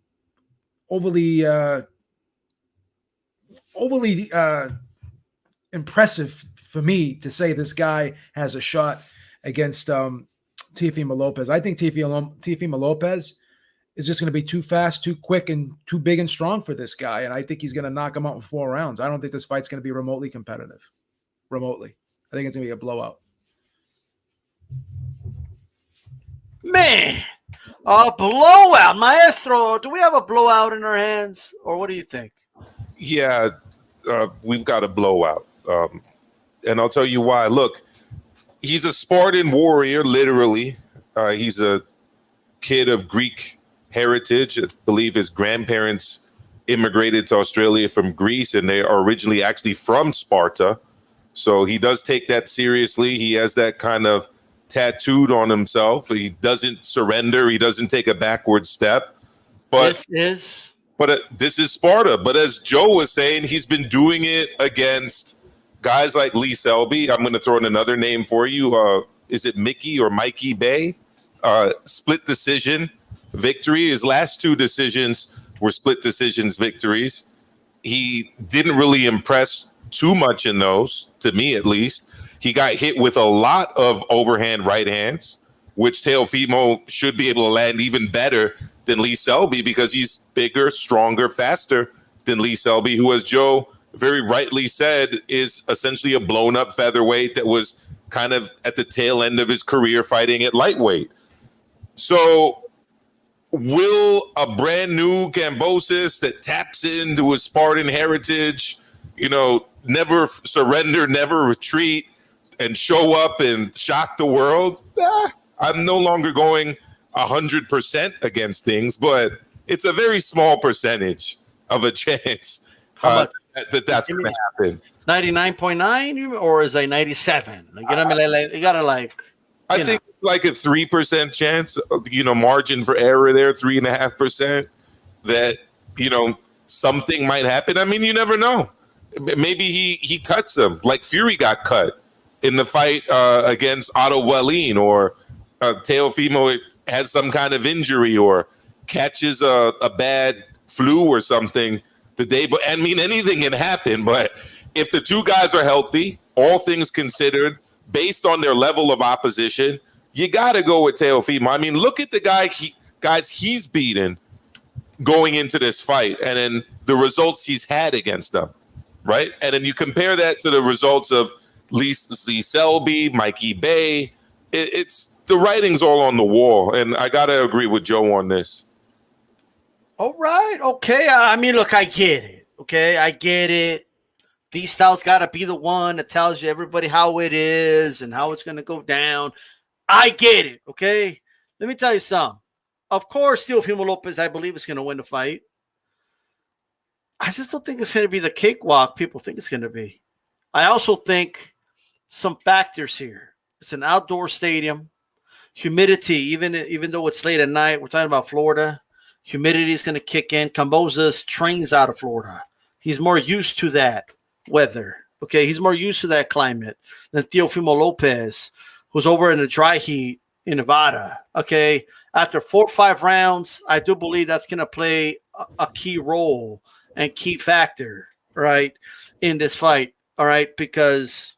overly impressive for me to say this guy has a shot against Teofimo Lopez. I think Teofimo Lopez is just going to be too fast, too quick, and too big and strong for this guy. And I think he's going to knock him out in 4 rounds. I don't think this fight's going to be remotely competitive. Remotely. I think it's going to be a blowout. Man, a blowout. Maestro, do we have a blowout in our hands? Or what do you think? Yeah, we've got a blowout. And I'll tell you why. Look, he's a Spartan warrior, literally. He's a kid of Greek heritage. I believe his grandparents immigrated to Australia from Greece, and they are originally actually from Sparta. So he does take that seriously. He has that kind of tattooed on himself. He doesn't surrender. He doesn't take a backward step. But this is Sparta. But as Joe was saying, he's been doing it against guys like Lee Selby, I'm going to throw in another name for you. Is it Mickey or Mikey Bay? Split decision victory. His last 2 decisions were split decisions victories. He didn't really impress too much in those, to me at least. He got hit with a lot of overhand right hands, which Teofimo should be able to land even better than Lee Selby because he's bigger, stronger, faster than Lee Selby, who, as Joe very rightly said, is essentially a blown-up featherweight that was kind of at the tail end of his career fighting at lightweight. So will a brand new Kambosos that taps into his Spartan heritage, never surrender, never retreat, and show up and shock the world? I'm no longer going 100% against things, but it's a very small percentage of a chance that's going to happen. 99.9 or is it 97? You gotta I think it's like a 3% chance, margin for error there, 3.5% that, something might happen. I mean, you never know. Maybe he cuts him like Fury got cut in the fight against Otto Wallin, or Teofimo has some kind of injury or catches a bad flu or something the day. But I mean, anything can happen. But if the 2 guys are healthy, all things considered, based on their level of opposition, you got to go with Teofimo. I mean, look at the guys he's beaten going into this fight, and then the results he's had against them, right? And then you compare that to the results of Lee Selby, Mikey Bay. It's the writing's all on the wall, and I got to agree with Joe on this. All right. Okay. I mean, look, I get it. Okay. I get it. V-Style's got to be the one that tells you everybody how it is and how it's going to go down. I get it. Okay. Let me tell you something. Of course, Teofimo Lopez, I believe, is going to win the fight. I just don't think it's going to be the cakewalk people think it's going to be. I also think some factors here. It's an outdoor stadium. Humidity, even though it's late at night, we're talking about Florida. Humidity is going to kick in. Kambosos trains out of Florida. He's more used to that weather. Okay, he's more used to that climate than Teofimo Lopez, who's over in the dry heat in Nevada. Okay, after 4 or 5 rounds, I do believe that's going to play a key role and key factor, right, in this fight. All right, because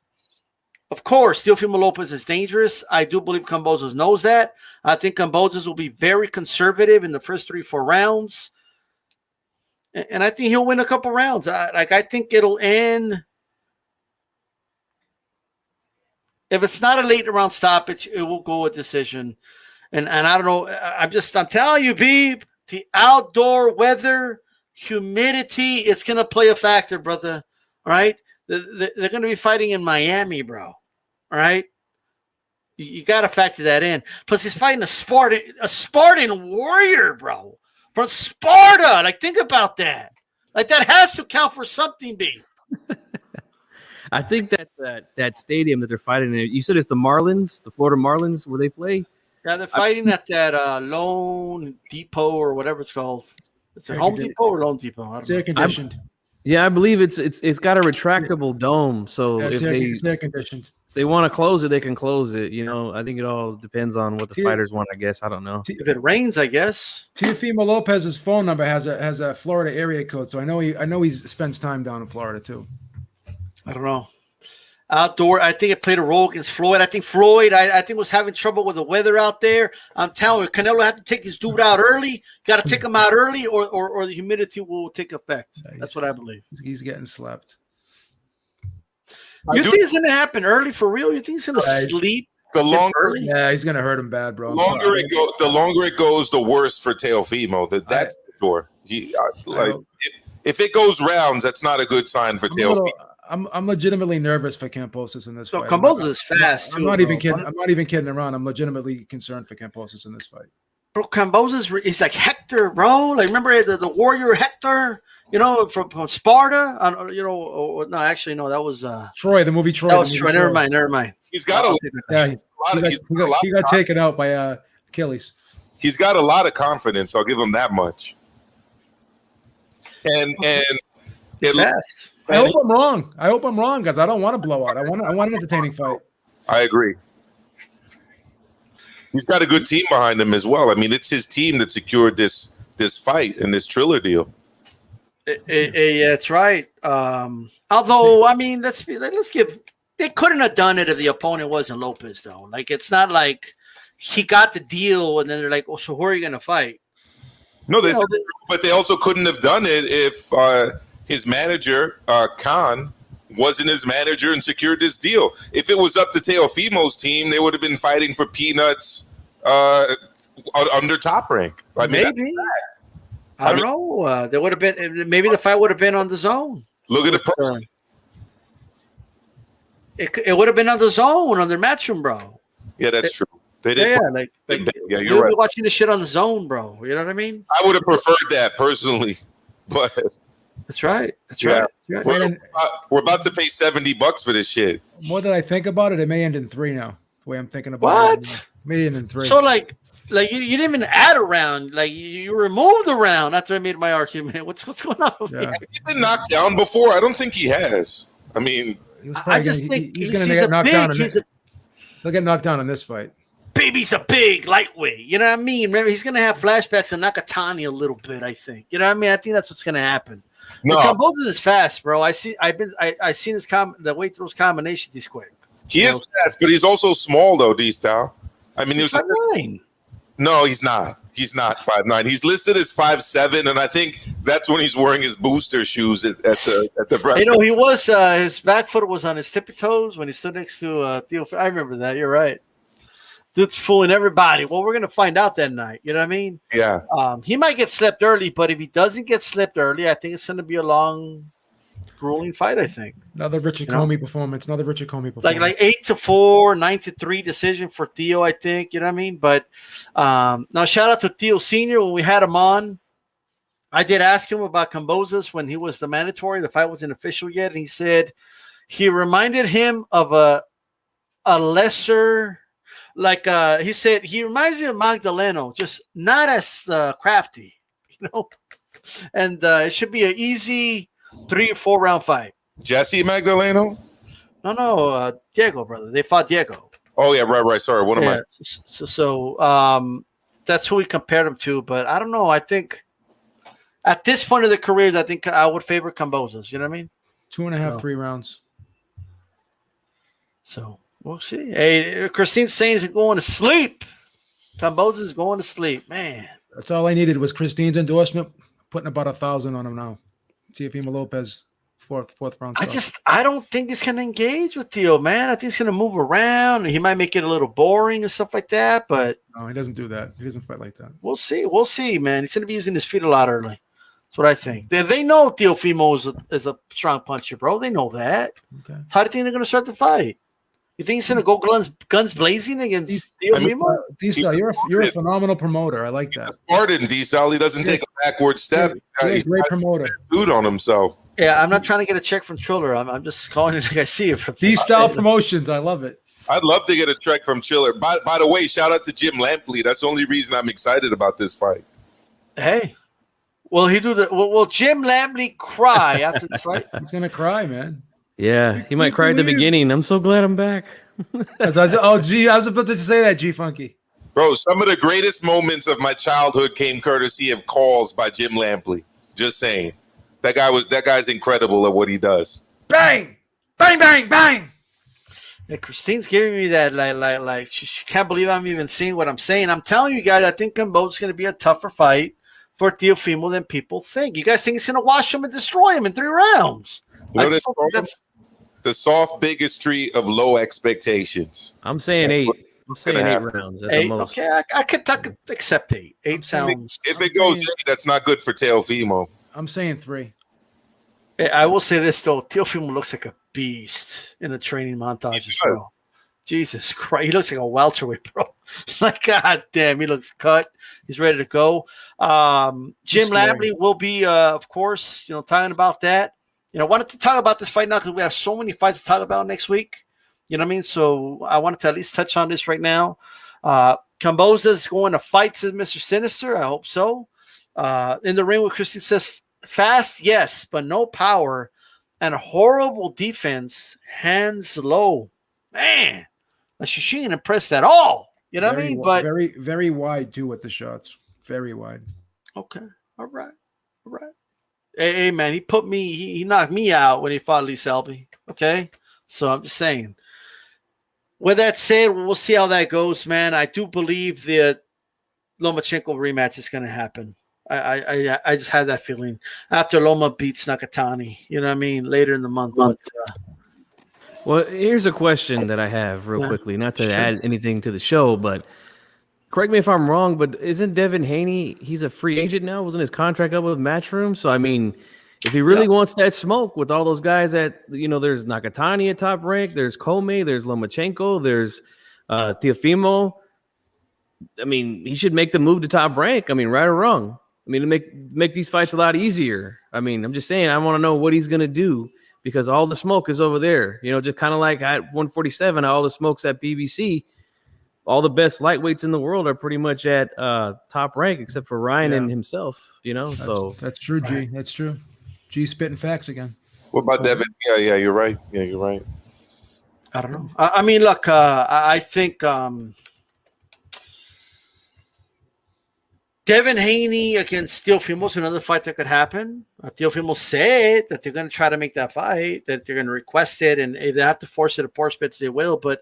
of course, Teofimo Lopez is dangerous. I do believe Kambosos knows that. I think Kambosos will be very conservative in the first 3-4 rounds. And I think he'll win a couple rounds. I think it'll end. If it's not a late round stoppage, it will go a decision. And I don't know. I'm telling you, Beeb, the outdoor weather, humidity, it's going to play a factor, brother. All right? They're going to be fighting in Miami, bro. All right? You got to factor that in. Plus, he's fighting a Spartan warrior, bro. From Sparta. Like, think about that. Like, that has to count for something, B. I think that stadium that they're fighting in, you said it's the Marlins, the Florida Marlins, where they play? Yeah, they're fighting at that Lone Depot or whatever it's called. It's a Home Depot or Lone Depot? I don't know. Air conditioned. Yeah, I believe it's got a retractable dome. So if it's air conditioned. They want to close it, they can close it. You know, I think it all depends on what the fighters want, I guess. I don't know. If it rains, I guess. Teofimo Lopez's phone number has a Florida area code, so I know he spends time down in Florida too. I don't know. Outdoor, I think it played a role against Floyd. I think Floyd, I think was having trouble with the weather out there. I'm telling you, Canelo had to take his dude out early. Got to take him out early, or the humidity will take effect. That's what I believe. He's getting slept. You think it's going to happen early for real? You think he's going to sleep? The longer, he's going to hurt him bad, bro. The longer it goes, the worse for Teofimo. That's for sure. If it goes rounds, that's not a good sign for Teofimo. I'm legitimately nervous for Kambosos in this fight. Kambosos is fast. I'm not even kidding. I'm not even kidding around. I'm legitimately concerned for Kambosos in this fight. Bro, Kambosos is like Hector, bro. Like, remember the warrior Hector? You know, from Sparta. You know, no, actually, no, that was Troy. The movie Troy. That was Troy. Never mind. He's got he got taken out by Achilles. He's got a lot of confidence. I'll give him that much. And I hope I'm wrong. I hope I'm wrong because I don't want a blowout. I want an entertaining fight. I agree. He's got a good team behind him as well. I mean, it's his team that secured this fight and this Triller deal. Yeah, that's right. Although, I mean, let's give. They couldn't have done it if the opponent wasn't Lopez, though. Like, it's not like he got the deal and then they're like, "Oh, so who are you going to fight?" No, but they also couldn't have done it if his manager Khan wasn't his manager and secured this deal. If it was up to Teofimo's team, they would have been fighting for peanuts under Top Rank. I mean, maybe. I don't know. There would have been maybe the fight would have been on the zone. Look at the person. It would have been on the zone on their matchroom, bro. Yeah, that's true. They did. Yeah, you're right. Watching the shit on the zone, bro. You know what I mean? I would have preferred that personally, but that's right. That's right. We're about to pay $70 for this shit. More than I think about it, it may end in 3 now. The way I'm thinking about it. What? May end in 3. So like you didn't even add a round. Like you removed a round after I made my argument. What's going on? Yeah. He's been knocked down before. I don't think he has. I mean, I just think he's going to get knocked down. He'll get knocked down in this fight. Baby's a big lightweight. You know what I mean? Remember, he's going to have flashbacks of Nakathila a little bit, I think. You know what I mean? I think that's what's going to happen. No. Kambosos is fast, bro. I seen his the way he throws combinations. He's quick. He is fast, but he's also small, though, D-Style. I mean, he's 5'9". No, he's not. He's not 5'9". He's listed as 5'7", and I think that's when he's wearing his booster shoes at the breast. You know, he was his back foot was on his tippy toes when he stood next to Teofimo. I remember that. You're right. Dude's fooling everybody. Well, we're gonna find out that night. You know what I mean? Yeah. He might get slept early, but if he doesn't get slept early, I think it's gonna be a long, grueling fight. I think another Richard Comey performance. Like 8-4, 9-3 decision for Theo. I think you know what I mean. But now shout out to Theo Senior when we had him on. I did ask him about Kambosos when he was the mandatory. The fight wasn't official yet, and he said he reminded him of a lesser. Like he said, he reminds me of Magdaleno, just not as crafty, you know. And it should be an easy 3 or 4 round fight. Jesse Magdaleno? No, Diego, brother. They fought Diego. Oh yeah, right. Sorry, what am I? So that's who we compared him to. But I don't know. I think at this point of their careers, I think I would favor Kambosos. You know what I mean? 2.5, 3 rounds. So. We'll see. Hey, Christine's saying he's going to sleep. Kambosos is going to sleep, man. That's all I needed was Christine's endorsement. Putting about 1,000 on him now. Teofimo Lopez, fourth round. I don't think he's going to engage with Theo, man. I think he's going to move around. He might make it a little boring and stuff like that, but no, he doesn't do that. He doesn't fight like that. We'll see, man. He's going to be using his feet a lot early. That's what I think. They know Teofimo is a strong puncher, bro. They know that. Okay. How do you think they're going to start the fight? You think he's gonna go guns blazing against Teofimo? D-Style, you're a phenomenal promoter. I like that. Spartan D-Style, he doesn't take a backward step. He's a great promoter. Dude on himself. Yeah, I'm not trying to get a check from Triller. I'm just calling it like I see it. D-Style Promotions, I love it. I'd love to get a check from Triller. By the way, shout out to Jim Lampley. That's the only reason I'm excited about this fight. Hey, will Jim Lampley cry after the fight? He's gonna cry, man. Yeah, he might cry at the beginning. I'm so glad I'm back. I was about to say that, G Funky. Bro, some of the greatest moments of my childhood came courtesy of calls by Jim Lampley. Just saying. That guy's incredible at what he does. Bang! Bang, bang, bang! Yeah, Christine's giving me that like she can't believe I'm even seeing what I'm saying. I'm telling you guys, I think Kambosos is going to be a tougher fight for Teofimo than people think. You guys think he's going to wash him and destroy him in 3 rounds? You know that's the soft bigotry of low expectations. I'm saying 8. I'm saying 8 rounds at the most. Okay, I could accept 8. 8 sounds. If it goes 8, that's not good for Teofimo. I'm saying 3. I will say this though: Teofimo looks like a beast in the training montages, bro. Jesus Christ, he looks like a welterweight, bro. Like, god damn, he looks cut. He's ready to go. Jim Lampley will be, of course, talking about that. I wanted to talk about this fight now because we have so many fights to talk about next week. You know what I mean? So I wanted to at least touch on this right now. Kambosos is going to fight, says Mr. Sinister. I hope so. In the ring, where Christine says, fast, yes, but no power. and horrible defense, hands low. Man, she ain't impressed at all. You know what I mean? But very, very wide too with the shots. Very wide. okay, all right. Hey, man, he knocked me out when he fought Lee Selby. Okay, so I'm just saying. With that said, we'll see how that goes, man. I do believe the Lomachenko rematch is going to happen. I just had that feeling after Loma beats Nakatani. You know what I mean? Later in the month. But, well, here's a question that I have real quickly, not to add anything to the show, but correct me if I'm wrong, but isn't Devin Haney, he's a free agent now? Wasn't his contract up with Matchroom? So, I mean, if he really wants that smoke with all those guys that, there's Nakatani at top rank, there's Comey, there's Lomachenko, there's Teofimo. I mean, he should make the move to top rank. I mean, right or wrong. I mean, to make these fights a lot easier. I mean, I'm just saying, I want to know what he's going to do because all the smoke is over there. Just kind of like at 147, all the smoke's at BBC. All the best lightweights in the world are pretty much at top rank except for Ryan and himself, That's true, G. That's true. G spitting facts again. What about Devin? Yeah, you're right. Yeah, you're right. I don't know. I mean, look, I think Devin Haney against Teofimo is another fight that could happen. Teofimo said that they're going to try to make that fight, that they're going to request it, and if they have to force it to Porsche Spits, they will. But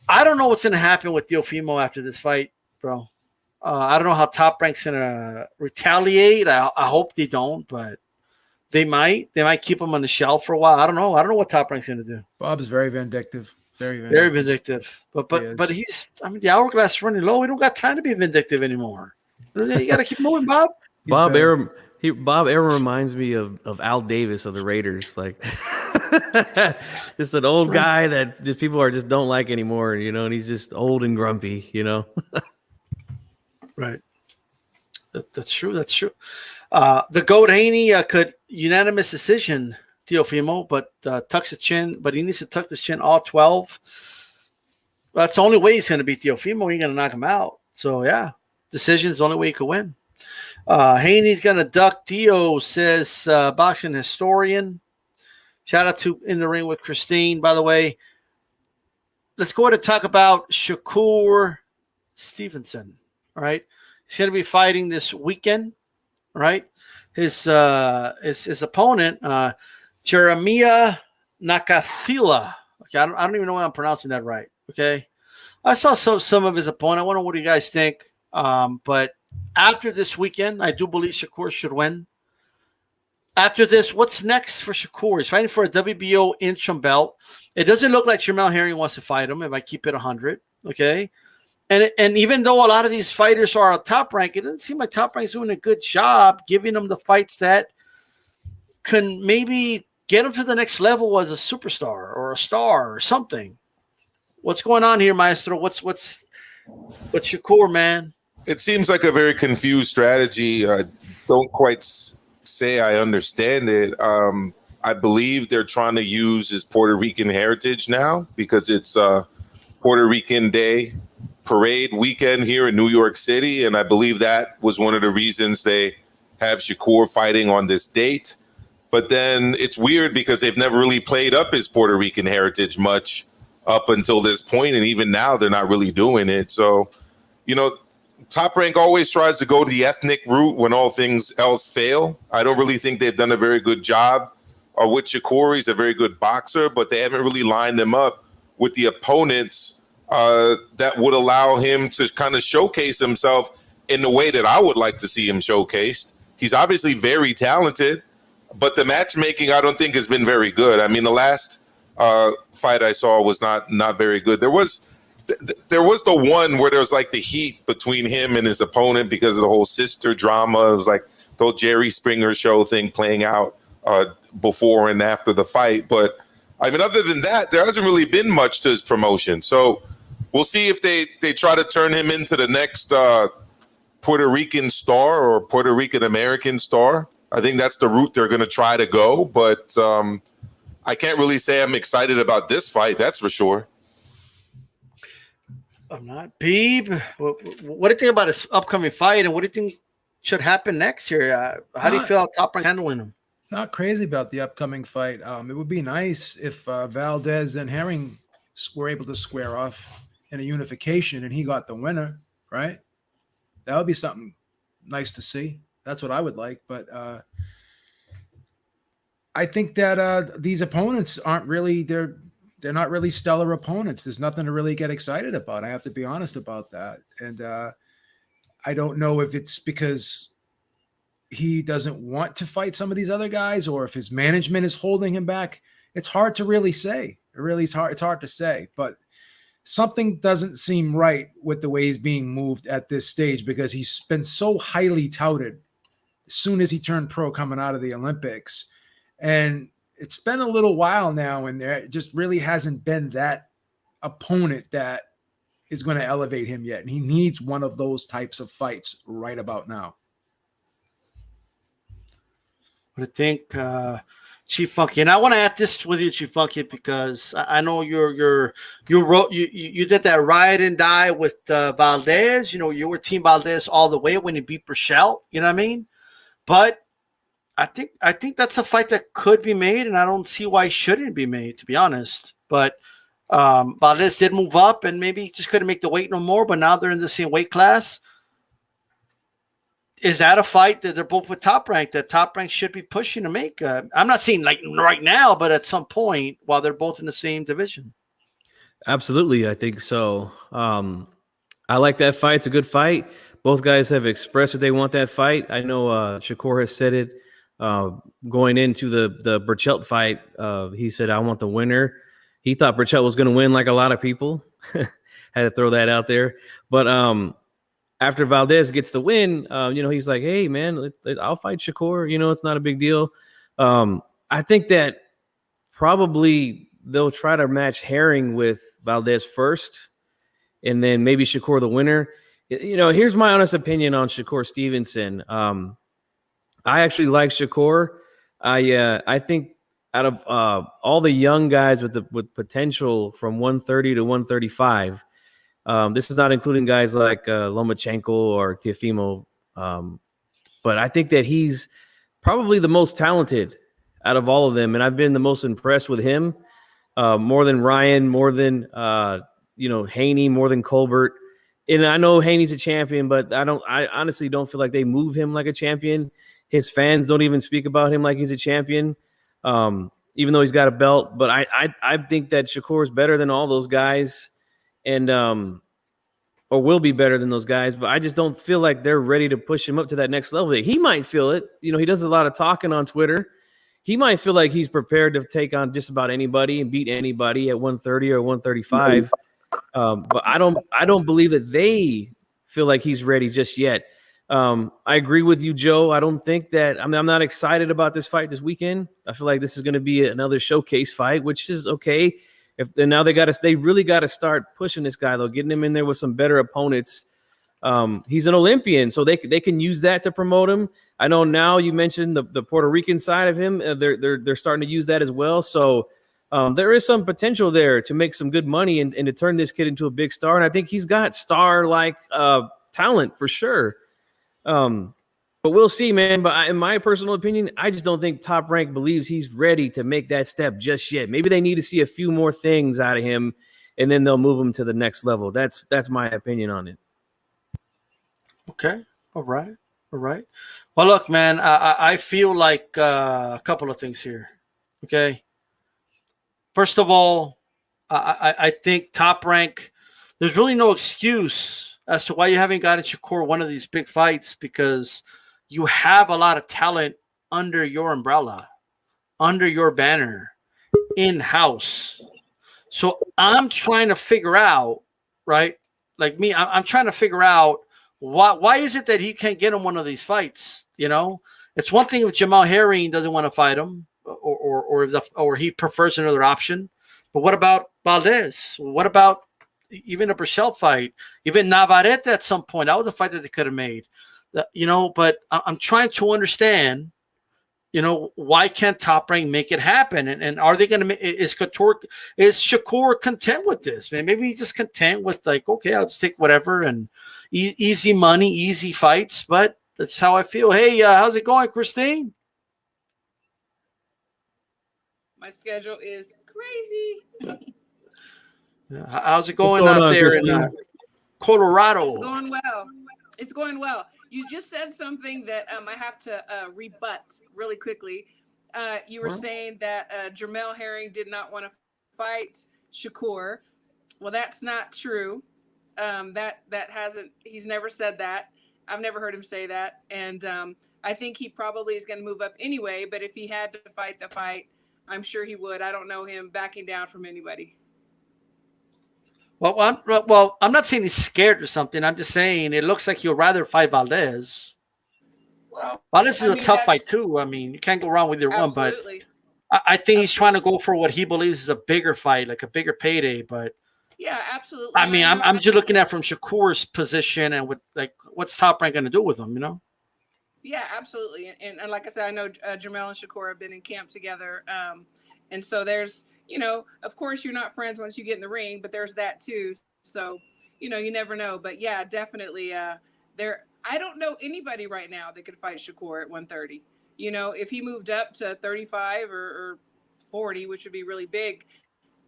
I don't know what's going to happen with Teofimo after this fight, bro. I don't know how Top Rank's going to retaliate. I hope they don't, but they might. They might keep him on the shelf for a while. I don't know what Top Rank's going to do. Bob is very vindictive. Very vindictive. But he's. I mean, the hourglass is running low. We don't got time to be vindictive anymore. You got to keep moving, Bob. Bob Arum reminds me of Al Davis of the Raiders, like just an old guy that just people just don't like anymore, and he's just old and grumpy, Right. That's true. The GOAT Haney could unanimous decision Teofimo, but tucks the chin, but he needs to tuck the chin all 12. That's the only way he's going to beat Teofimo. You're going to knock him out. So, yeah, decision is the only way he could win. Haney's going to duck Dio, says boxing historian. Shout out to In the Ring with Christine, by the way. Let's go ahead and talk about Shakur Stevenson, all right? He's going to be fighting this weekend, right? His opponent, Jeremiah Nakathila. Okay, I don't even know why I'm pronouncing that right, okay? I saw some of his opponent. I wonder what you guys think. But after this weekend, I do believe Shakur should win. After this, what's next for Shakur? He's fighting for a WBO interim belt. It doesn't look like Jamel Herring wants to fight him if I keep it 100, okay? And even though a lot of these fighters are on Top Rank, it doesn't seem like Top Rank's doing a good job giving them the fights that can maybe get them to the next level as a superstar or a star or something. What's going on here, Maestro? What's Shakur, man? It seems like a very confused strategy. I don't quite say I understand it. I believe they're trying to use his Puerto Rican heritage now because it's Puerto Rican Day parade weekend here in New York City. And I believe that was one of the reasons they have Shakur fighting on this date. But then it's weird because they've never really played up his Puerto Rican heritage much up until this point. And even now they're not really doing it. So, Top Rank always tries to go the ethnic route when all things else fail. I don't really think they've done a very good job with Shakur. He's a very good boxer, but they haven't really lined him up with the opponents that would allow him to kind of showcase himself in the way that I would like to see him showcased. He's obviously very talented, but the matchmaking I don't think has been very good. I mean, the last fight I saw was not very good. There was the one where there was like the heat between him and his opponent because of the whole sister drama. It was like the whole Jerry Springer show thing playing out before and after the fight. But I mean, other than that, there hasn't really been much to his promotion. So we'll see if they try to turn him into the next Puerto Rican star or Puerto Rican American star. I think that's the route they're going to try to go. But I can't really say I'm excited about this fight. That's for sure. I'm not. Beeb, what do you think about his upcoming fight, and what do you think should happen next year? How do you feel about Top Rank handling him? not crazy about the upcoming fight. It would be nice if Valdez and Herring were able to square off in a unification and he got the winner, right? That would be something nice to see. That's what I would like. But I think that these opponents aren't really they're not really stellar opponents. There's nothing to really get excited about. I have to be honest about that. And I don't know if it's because he doesn't want to fight some of these other guys or if his management is holding him back. It's hard to really say. It really is hard. It's hard to say, but something doesn't seem right with the way he's being moved at this stage because he's been so highly touted as soon as he turned pro coming out of the Olympics. And it's been a little while now, and there just really hasn't been that opponent that is going to elevate him yet. And he needs one of those types of fights right about now. But I think Chief Funky, and I want to add this with you, Chief Funky, because I know you did that ride and die with Valdez. You know, you were Team Valdez all the way when he beat Burchell. You know what I mean? But I think that's a fight that could be made, and I don't see why it shouldn't be made, to be honest. But Valdez did move up, and maybe he just couldn't make the weight no more. But now they're in the same weight class. Is that a fight that they're both with Top Rank that Top Rank should be pushing to make? I'm not saying like right now, but at some point while they're both in the same division. Absolutely, I think so. I like that fight. It's a good fight. Both guys have expressed that they want that fight. I know Shakur has said it going into the Burchell fight. He said, I want the winner. He thought Burchell was going to win like a lot of people. Had to throw that out there. But after Valdez gets the win, he's like, hey, man, I'll fight Shakur. You know, it's not a big deal. I think that probably they'll try to match Herring with Valdez first, and then maybe Shakur the winner. You know, here's my honest opinion on Shakur Stevenson. I actually like Shakur. I think out of all the young guys with potential from 130 to 135, this is not including guys like Lomachenko or Teofimo, but I think that he's probably the most talented out of all of them, and I've been the most impressed with him, more than Ryan, more than Haney, more than Colbert. And I know Haney's a champion, but I honestly don't feel like they move him like a champion. His fans don't even speak about him like he's a champion, even though he's got a belt. But I think that Shakur is better than all those guys, and or will be better than those guys. But I just don't feel like they're ready to push him up to that next level. He might feel it. You know, he does a lot of talking on Twitter. He might feel like he's prepared to take on just about anybody and beat anybody at 130 or 135. But I don't believe that they feel like he's ready just yet. I agree with you, Joe. I don't think that I'm not excited about this fight this weekend. I feel like this is going to be another showcase fight, which is okay. Now they really got to start pushing this guy though, getting him in there with some better opponents. He's an Olympian, so they can use that to promote him. I know now you mentioned the Puerto Rican side of him. They're starting to use that as well. So there is some potential there to make some good money and to turn this kid into a big star. And I think he's got star-like talent for sure. But we'll see, man. But in my personal opinion, I just don't think Top Rank believes he's ready to make that step just yet. Maybe they need to see a few more things out of him, and then they'll move him to the next level. That's my opinion on it. Okay. All right. Well, look, man, I feel like a couple of things here. Okay. First of all, I think Top Rank, there's really no excuse as to why you haven't gotten Shakur one of these big fights, because you have a lot of talent under your umbrella, under your banner, in-house. So I'm trying to figure out, right? Like me, I'm trying to figure out why is it that he can't get him one of these fights? You know, it's one thing if Jamal Herring doesn't want to fight him, or he prefers another option. But what about Valdez? What about even a Burchell fight? Even Navarrete at some point, that was a fight that they could have made. But I'm trying to understand, why can't Top Rank make it happen? And are they going to? Is Shakur content with this? Man, maybe he's just content with like, okay, I'll just take whatever and easy money, easy fights. But that's how I feel. Hey, how's it going, Christine? My schedule is crazy. How's it going going out on, there in Christine? Colorado? It's going well. It's going well. You just said something that I have to rebut really quickly. You were saying that Jermell Herring did not want to fight Shakur. Well, that's not true. That hasn't. He's never said that. I've never heard him say that. And I think he probably is going to move up anyway. But if he had to fight the fight, I'm sure he would. I don't know him backing down from anybody. Well, I'm not saying he's scared or something. I'm just saying it looks like he'll rather fight Valdez. Well, Valdez is a tough fight too. I mean, you can't go wrong with either one. But I think he's trying to go for what he believes is a bigger fight, like a bigger payday. But yeah, absolutely. I mean, I'm just looking at from Shakur's position and what's Top Rank going to do with him, you know? Yeah, absolutely. And like I said, I know Jermell and Shakur have been in camp together. And so there's, of course you're not friends once you get in the ring, but there's that too. So, you never know. But yeah, definitely I don't know anybody right now that could fight Shakur at 130. If he moved up to 35 or 40, which would be really big,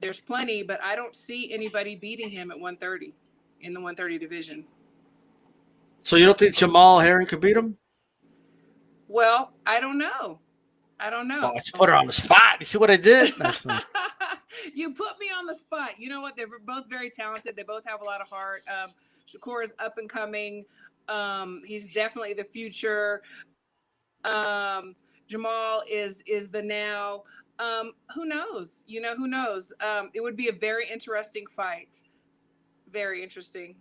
there's plenty, but I don't see anybody beating him at 130 in the 130 division. So you don't think Jamal Herring could beat him? Well, I don't know. Oh, let's put her on the spot. You see what I did? You put me on the spot. You know what? They're both very talented. They both have a lot of heart. Shakur is up and coming. He's definitely the future. Jamal is the now. Who knows? Who knows? It would be a very interesting fight. Very interesting.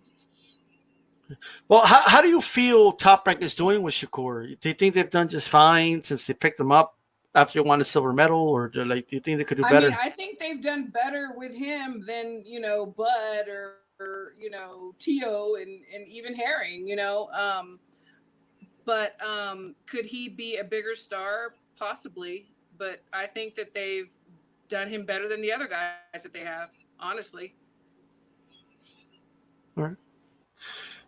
Well, how do you feel Top Rank is doing with Shakur? Do you think they've done just fine since they picked him up after he won a silver medal, or do you think they could do better? I think they've done better with him than Bud or Tio and even Herring. But could he be a bigger star? Possibly. But I think that they've done him better than the other guys that they have, honestly. All right.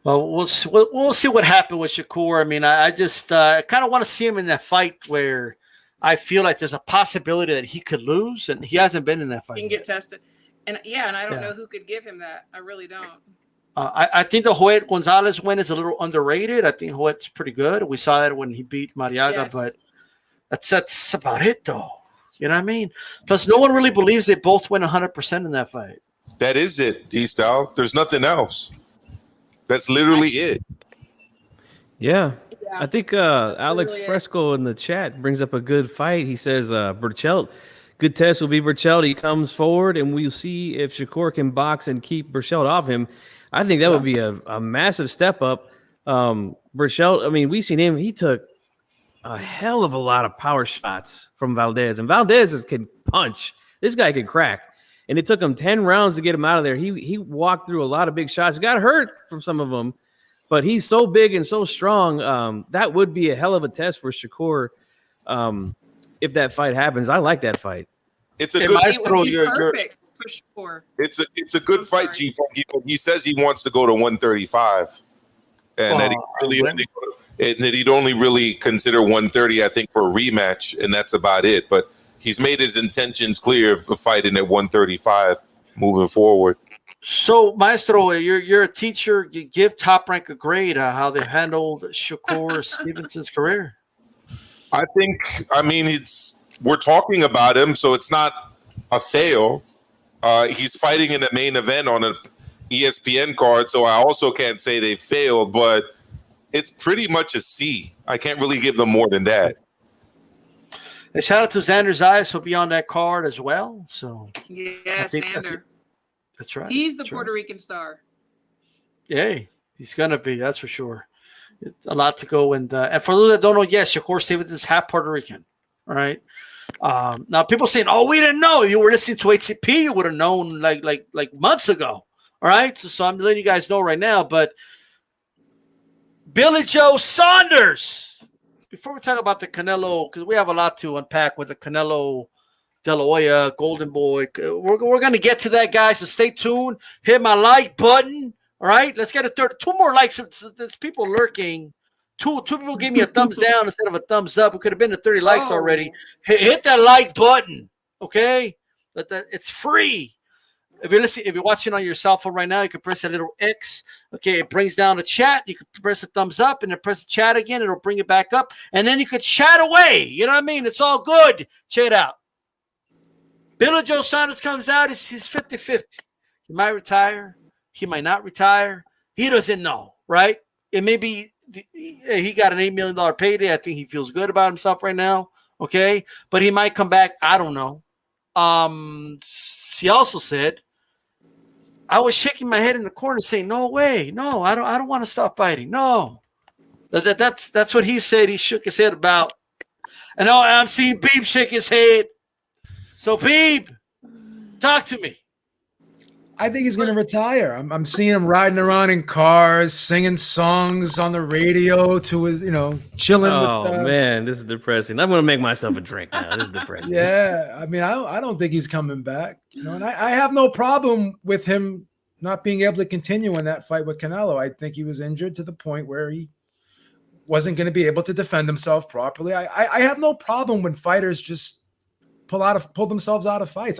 Well, we'll see what happened with Shakur. I mean, I just kind of want to see him in that fight where I feel like there's a possibility that he could lose, and he hasn't been in that fight. He can get tested. And I don't know who could give him that. I really don't. I think the Hoya Gonzalez win is a little underrated. I think Hoyt's pretty good. We saw that when he beat Mariaga, but that's about it, though. You know what I mean? Plus, no one really believes they both win 100% in that fight. That is it, D-Style. There's nothing else. That's literally it. Yeah. I think Alex Fresco in the chat brings up a good fight. He says Burchelt, good test will be Burchelt. He comes forward, and we'll see if Shakur can box and keep Burchelt off him. I think that would be a massive step up. Burchelt, I mean, we've seen him. He took a hell of a lot of power shots from Valdez, and Valdez can punch. This guy can crack. And it took him 10 rounds to get him out of there. He walked through a lot of big shots. He got hurt from some of them, but he's so big and so strong. That would be a hell of a test for Shakur if that fight happens. I like that fight. It's a good perfect for sure. It's a good fight, G. He says he wants to go to 135, and that he'd only really consider 130, I think, for a rematch, and that's about it. But he's made his intentions clear of fighting at 135 moving forward. So, Maestro, you're a teacher. You give Top Rank a grade how they handled Shakur Stevenson's career. We're talking about him, so it's not a fail. He's fighting in the main event on an ESPN card, so I also can't say they failed, but it's pretty much a C. I can't really give them more than that. And shout out to Xander Zayas, who'll be on that card as well. So Xander. That's right. He's the Puerto Rican star. Yeah, he's gonna be. That's for sure. It's a lot to go. And for those that don't know, yes, Shakur Stevenson's half Puerto Rican. All right. Now people saying, "Oh, we didn't know." You were listening to HCP, you would have known like months ago. All right. So I'm letting you guys know right now. But Billy Joe Saunders. Before we talk about the Canelo, because we have a lot to unpack with the Canelo, De La Hoya, Goldenboy. We're going to get to that, guys, so stay tuned. Hit my like button, all right? Let's get two more likes. There's people lurking. Two people gave me a thumbs down instead of a thumbs up. We could have been to 30 likes already. Hit that like button, Okay, it's free. If you're watching on your cell phone right now, you can press that little X. Okay, it brings down the chat. You can press the thumbs up and then press the chat again. It'll bring it back up. And then you could chat away. You know what I mean? It's all good. Check it out. Billy Joe Saunders comes out. He's 50-50. He might retire. He might not retire. He doesn't know, right? It may be he got an $8 million payday. I think he feels good about himself right now. Okay, but he might come back. I don't know. He also said, I was shaking my head in the corner saying, no way. No, I don't want to stop fighting. No. That's what he said. He shook his head about. And I'm seeing Beeb shake his head. So Beeb, talk to me. I think he's going to retire. I'm seeing him riding around in cars, singing songs on the radio to his, chilling. Oh, man, this is depressing. I'm going to make myself a drink now. This is depressing. Yeah, I mean, I don't think he's coming back. And I have no problem with him not being able to continue in that fight with Canelo. I think he was injured to the point where he wasn't going to be able to defend himself properly. I have no problem when fighters just pull themselves out of fights.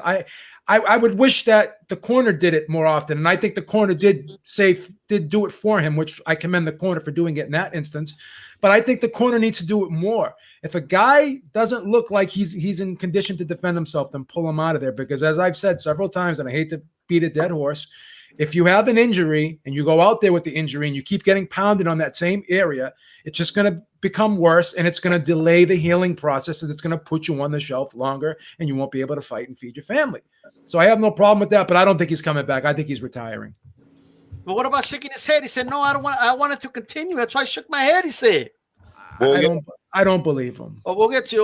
I would wish that the corner did it more often. And I think the corner did do it for him, which I commend the corner for doing it in that instance. But I think the corner needs to do it more. If a guy doesn't look like he's in condition to defend himself, then pull him out of there. Because as I've said several times, and I hate to beat a dead horse, if you have an injury and you go out there with the injury and you keep getting pounded on that same area, it's just going to become worse, and it's going to delay the healing process, and it's going to put you on the shelf longer, and you won't be able to fight and feed your family. So I have no problem with that, but I don't think he's coming back. I think he's retiring. But what about shaking his head? He said, no, I wanted to continue. That's why I shook my head, he said. Well, I don't believe him. Oh, we'll get you.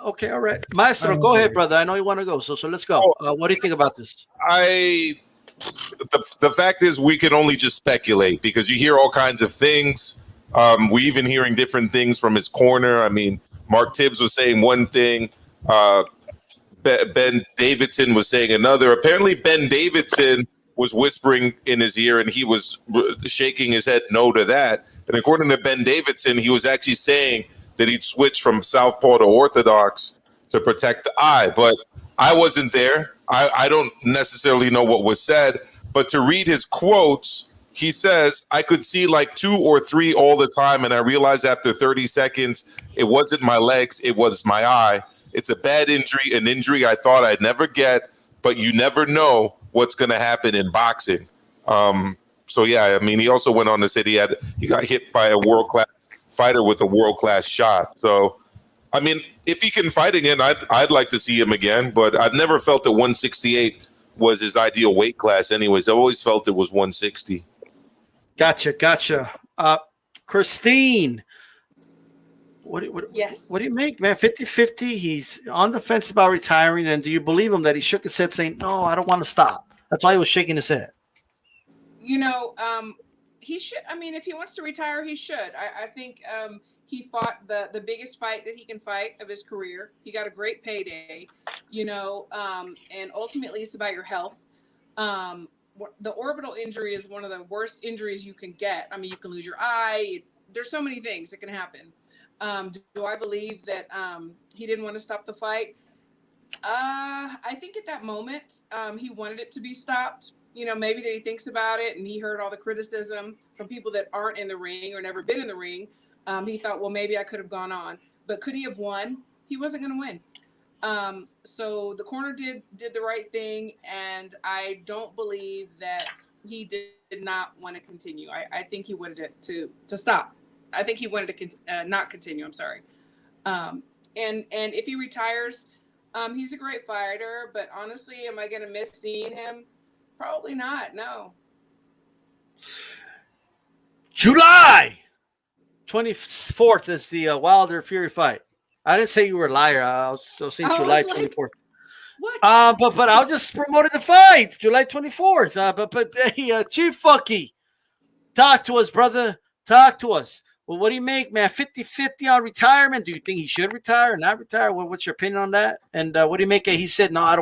Okay, all right. Maestro, go ahead, brother. I know you want to go, so let's go. What do you think about this? The fact is, we can only just speculate because you hear all kinds of things. We're even hearing different things from his corner. I mean, Mark Tibbs was saying one thing. Ben Davidson was saying another. Apparently, Ben Davidson was whispering in his ear, and he was shaking his head no to that. And according to Ben Davidson, he was actually saying that he'd switch from southpaw to orthodox to protect the eye. But I wasn't there. I don't necessarily know what was said. But to read his quotes, he says, I could see like 2 or 3 all the time. And I realized after 30 seconds, it wasn't my legs, it was my eye. It's a bad injury, an injury I thought I'd never get, but you never know what's going to happen in boxing. So, yeah, I mean, he also went on to say he got hit by a world-class fighter with a world-class shot. So, I mean, if he can fight again, I'd like to see him again, but I've never felt that 168 was his ideal weight class anyways. I've always felt it was 160. Gotcha. Christine, what do you make, man? 50-50. He's on the fence about retiring. And do you believe him that he shook his head saying, no, I don't want to stop? That's why he was shaking his head. He should. I mean, if he wants to retire, he should. I think he fought the biggest fight that he can fight of his career. He got a great payday, and ultimately it's about your health. The orbital injury is one of the worst injuries you can get. I mean, you can lose your eye. There's so many things that can happen. Do I believe that he didn't want to stop the fight? I think at that moment, he wanted it to be stopped. Maybe that he thinks about it and he heard all the criticism from people that aren't in the ring or never been in the ring. He thought, well, maybe I could have gone on. But could he have won? He wasn't going to win. So the corner did the right thing, and I don't believe that he did not want to continue. I think he wanted it to stop. I think he wanted to not continue. I'm sorry. And if he retires, he's a great fighter, but honestly, am I going to miss seeing him? Probably not. No. July 24th is the Wilder Fury fight. I didn't say you were a liar. I was saying July 24th. What? But I just promoted the fight, July 24th. But Chief Fucky, talk to us, brother. Talk to us. Well, what do you make, man? 50-50 on retirement? Do you think he should retire or not retire? What's your opinion on that? And what do you make? He said, no, I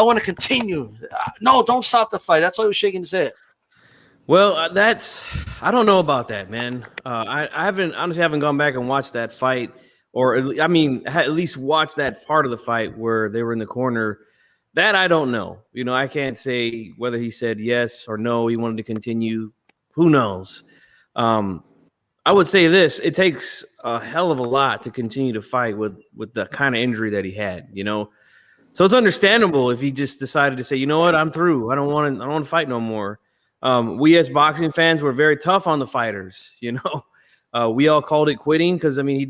want to continue. No, don't stop the fight. That's why he was shaking his head. Well, I don't know about that, man. I honestly haven't gone back and watched that fight or I mean, at least watch that part of the fight where they were in the corner. That I don't know. You know, I can't say whether he said yes or no. He wanted to continue. Who knows? I would say this: it takes a hell of a lot to continue to fight with the kind of injury that he had. You know, so it's understandable if he just decided to say, you know what, I'm through. I don't want to fight no more. We as boxing fans were very tough on the fighters. You know, we all called it quitting because I mean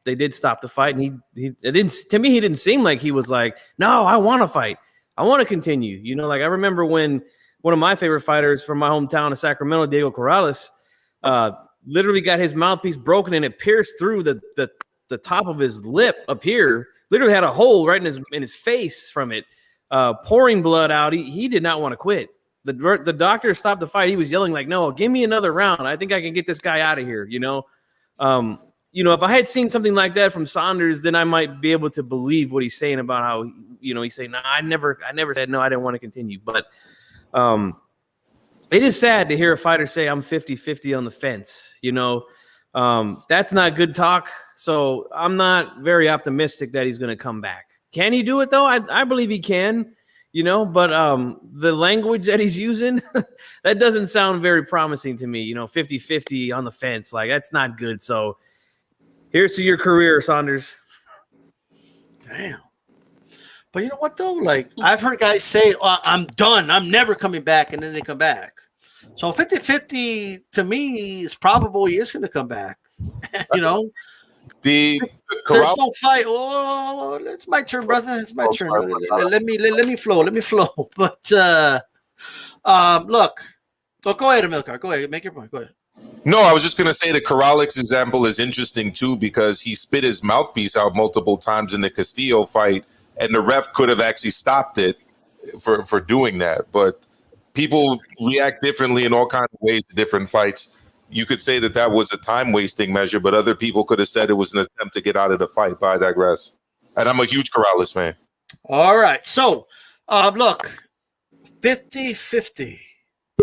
they did stop the fight, and he didn't seem like he was like, no, I want to fight. I want to continue. You know, like I remember when one of my favorite fighters from my hometown of Sacramento, Diego Corrales, literally got his mouthpiece broken and it pierced through the top of his lip up here. Literally had a hole right in his face from it, pouring blood out. He did not want to quit. The doctor stopped the fight. He was yelling like, no, give me another round. I think I can get this guy out of here, you know. If I had seen something like that from Saunders, then I might be able to believe what he's saying about how, he's saying, no, I never said no, I didn't want to continue. But it is sad to hear a fighter say I'm 50-50 on the fence, that's not good talk. So I'm not very optimistic that he's going to come back. Can he do it though? I believe he can, but the language that he's using, that doesn't sound very promising to me, 50-50 on the fence. Like that's not good. So here's to your career, Saunders. Damn. But you know what, though? Like, I've heard guys say, I'm done. I'm never coming back. And then they come back. So 50-50 to me is probable he is going to come back. There's no fight. Oh, it's my turn, brother. It's my turn. Let me flow. But look. Go ahead, Amilcar. Go ahead. Make your point. Go ahead. No, I was just going to say the Corrales example is interesting, too, because he spit his mouthpiece out multiple times in the Castillo fight, and the ref could have actually stopped it for doing that. But people react differently in all kinds of ways to different fights. You could say that was a time-wasting measure, but other people could have said it was an attempt to get out of the fight. But I digress. And I'm a huge Corrales fan. All right. So, look, 50-50.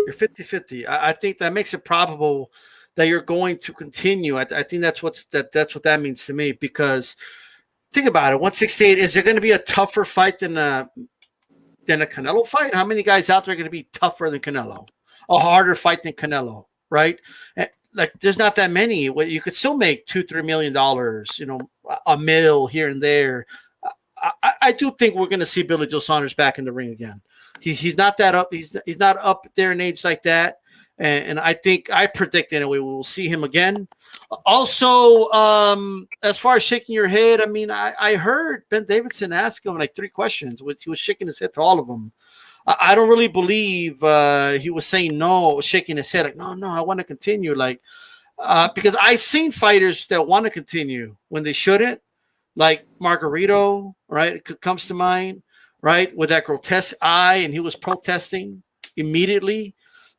You're 50-50. I think that makes it probable that you're going to continue. I think that's what that means to me, because think about it. 168, is there going to be a tougher fight than a Canelo fight? How many guys out there are going to be tougher than Canelo? A harder fight than Canelo, right? Like there's not that many. You could still make $2-3 million, a mil here and there. I do think we're going to see Billy Joe Saunders back in the ring again. He's not that up. He's not up there in age like that. And I predict anyway, we will see him again. Also, as far as shaking your head, I mean, I heard Ben Davidson ask him like 3 questions, which he was shaking his head to all of them. I don't really believe he was saying no, shaking his head like, no, I want to continue. Like, because I've seen fighters that want to continue when they shouldn't, like Margarito, right? It comes to mind. Right, with that grotesque eye, and he was protesting immediately.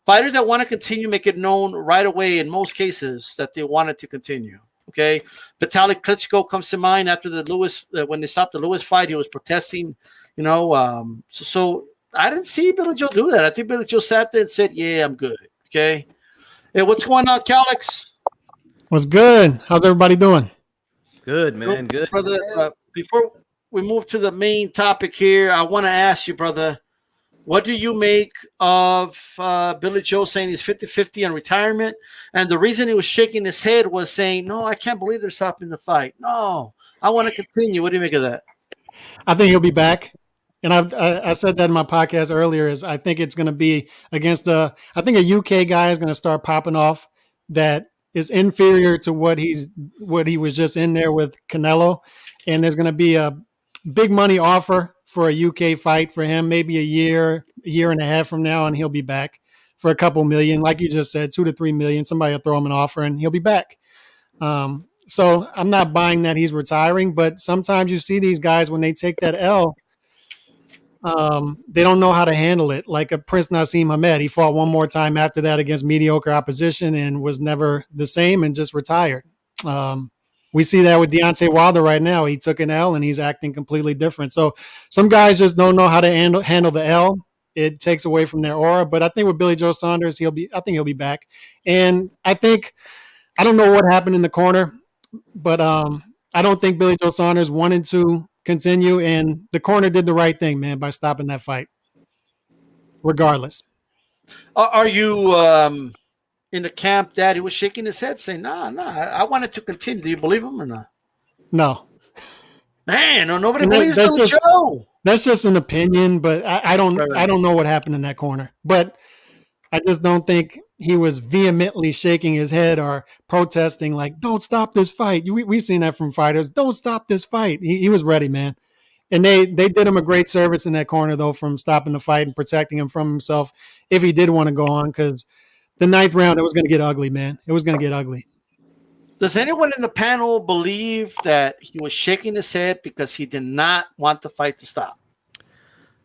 Fighters that want to continue make it known right away in most cases that they wanted to continue. Okay, Vitaly Klitschko comes to mind after the Lewis when they stopped the Lewis fight. He was protesting, So I didn't see Billy Joe do that. I think Billy Joe sat there and said, "Yeah, I'm good." Okay, hey, what's going on, Calix? What's good? How's everybody doing? Good, man. Good, brother. Before we move to the main topic here, I want to ask you, brother, what do you make of Billy Joe saying he's 50-50 on retirement? And the reason he was shaking his head was saying, no, I can't believe they're stopping the fight. No, I want to continue. What do you make of that? I think he'll be back. And I said that in my podcast earlier, is I think it's going to be against I think a UK guy is going to start popping off that is inferior to what he was just in there with Canelo. And there's going to be a big money offer for a UK fight for him, maybe a year and a half from now, and he'll be back for a couple million. Like you just said, 2 to 3 million. Somebody will throw him an offer and he'll be back. So I'm not buying that he's retiring, but sometimes you see these guys when they take that L, they don't know how to handle it. Like a Prince Nassim Hamed, he fought one more time after that against mediocre opposition and was never the same and just retired. We see that with Deontay Wilder right now. He took an L and he's acting completely different. So some guys just don't know how to handle the L. It takes away from their aura. But I think with Billy Joe Saunders, he'll be back. And I don't know what happened in the corner, but I don't think Billy Joe Saunders wanted to continue, and the corner did the right thing, man, by stopping that fight. Regardless, Are you in the camp that he was shaking his head, saying, "Nah, I wanted to continue"? Do you believe him or not? no. Man, no, nobody And believes that's Billy just Joe. that's just an opinion, but I don't Right, right. I don't know what happened in that corner. But I just don't think he was vehemently shaking his head or protesting like, "Don't stop this fight." We've seen that from fighters. Don't stop this fight. He was ready, man. And they did him a great service in that corner, though, from stopping the fight and protecting him from himself if he did want to go on, because the ninth round, it was going to get ugly, man. It was going to get ugly. Does anyone in the panel believe that he was shaking his head because he did not want the fight to stop?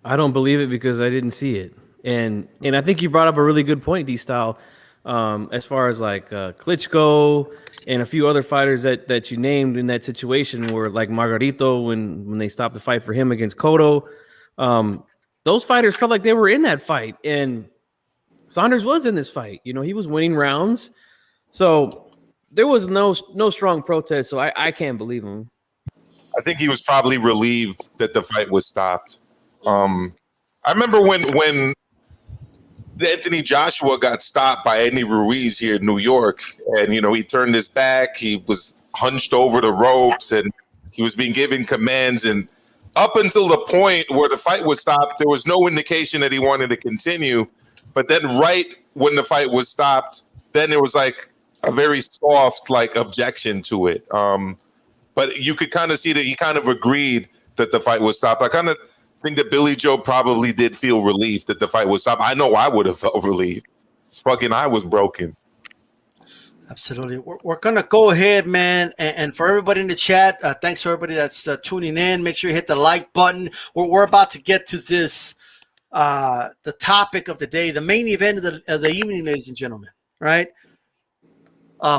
I don't believe it because I didn't see it. And I think you brought up a really good point, D-Style, as far as like Klitschko and a few other fighters that you named in that situation where like Margarito, when they stopped the fight for him against Cotto, those fighters felt like they were in that fight. And Saunders was in this fight. You know, he was winning rounds. So there was no strong protest. So I can't believe him. I think he was probably relieved that the fight was stopped. I remember when Anthony Joshua got stopped by Andy Ruiz here in New York, and he turned his back. He was hunched over the ropes, and he was being given commands. And up until the point where the fight was stopped, there was no indication that he wanted to continue. But then, right when the fight was stopped, then there was like a very soft like objection to it. But you could kind of see that he kind of agreed that the fight was stopped. I kind of think that Billy Joe probably did feel relief that the fight was stopped. I know I would have felt relieved. His fucking eye was broken. Absolutely. We're going to go ahead, man. And for everybody in the chat, thanks for everybody that's tuning in. Make sure you hit the like button. We're about to get to this, the topic of the day, the main event of the evening, ladies and gentlemen, right?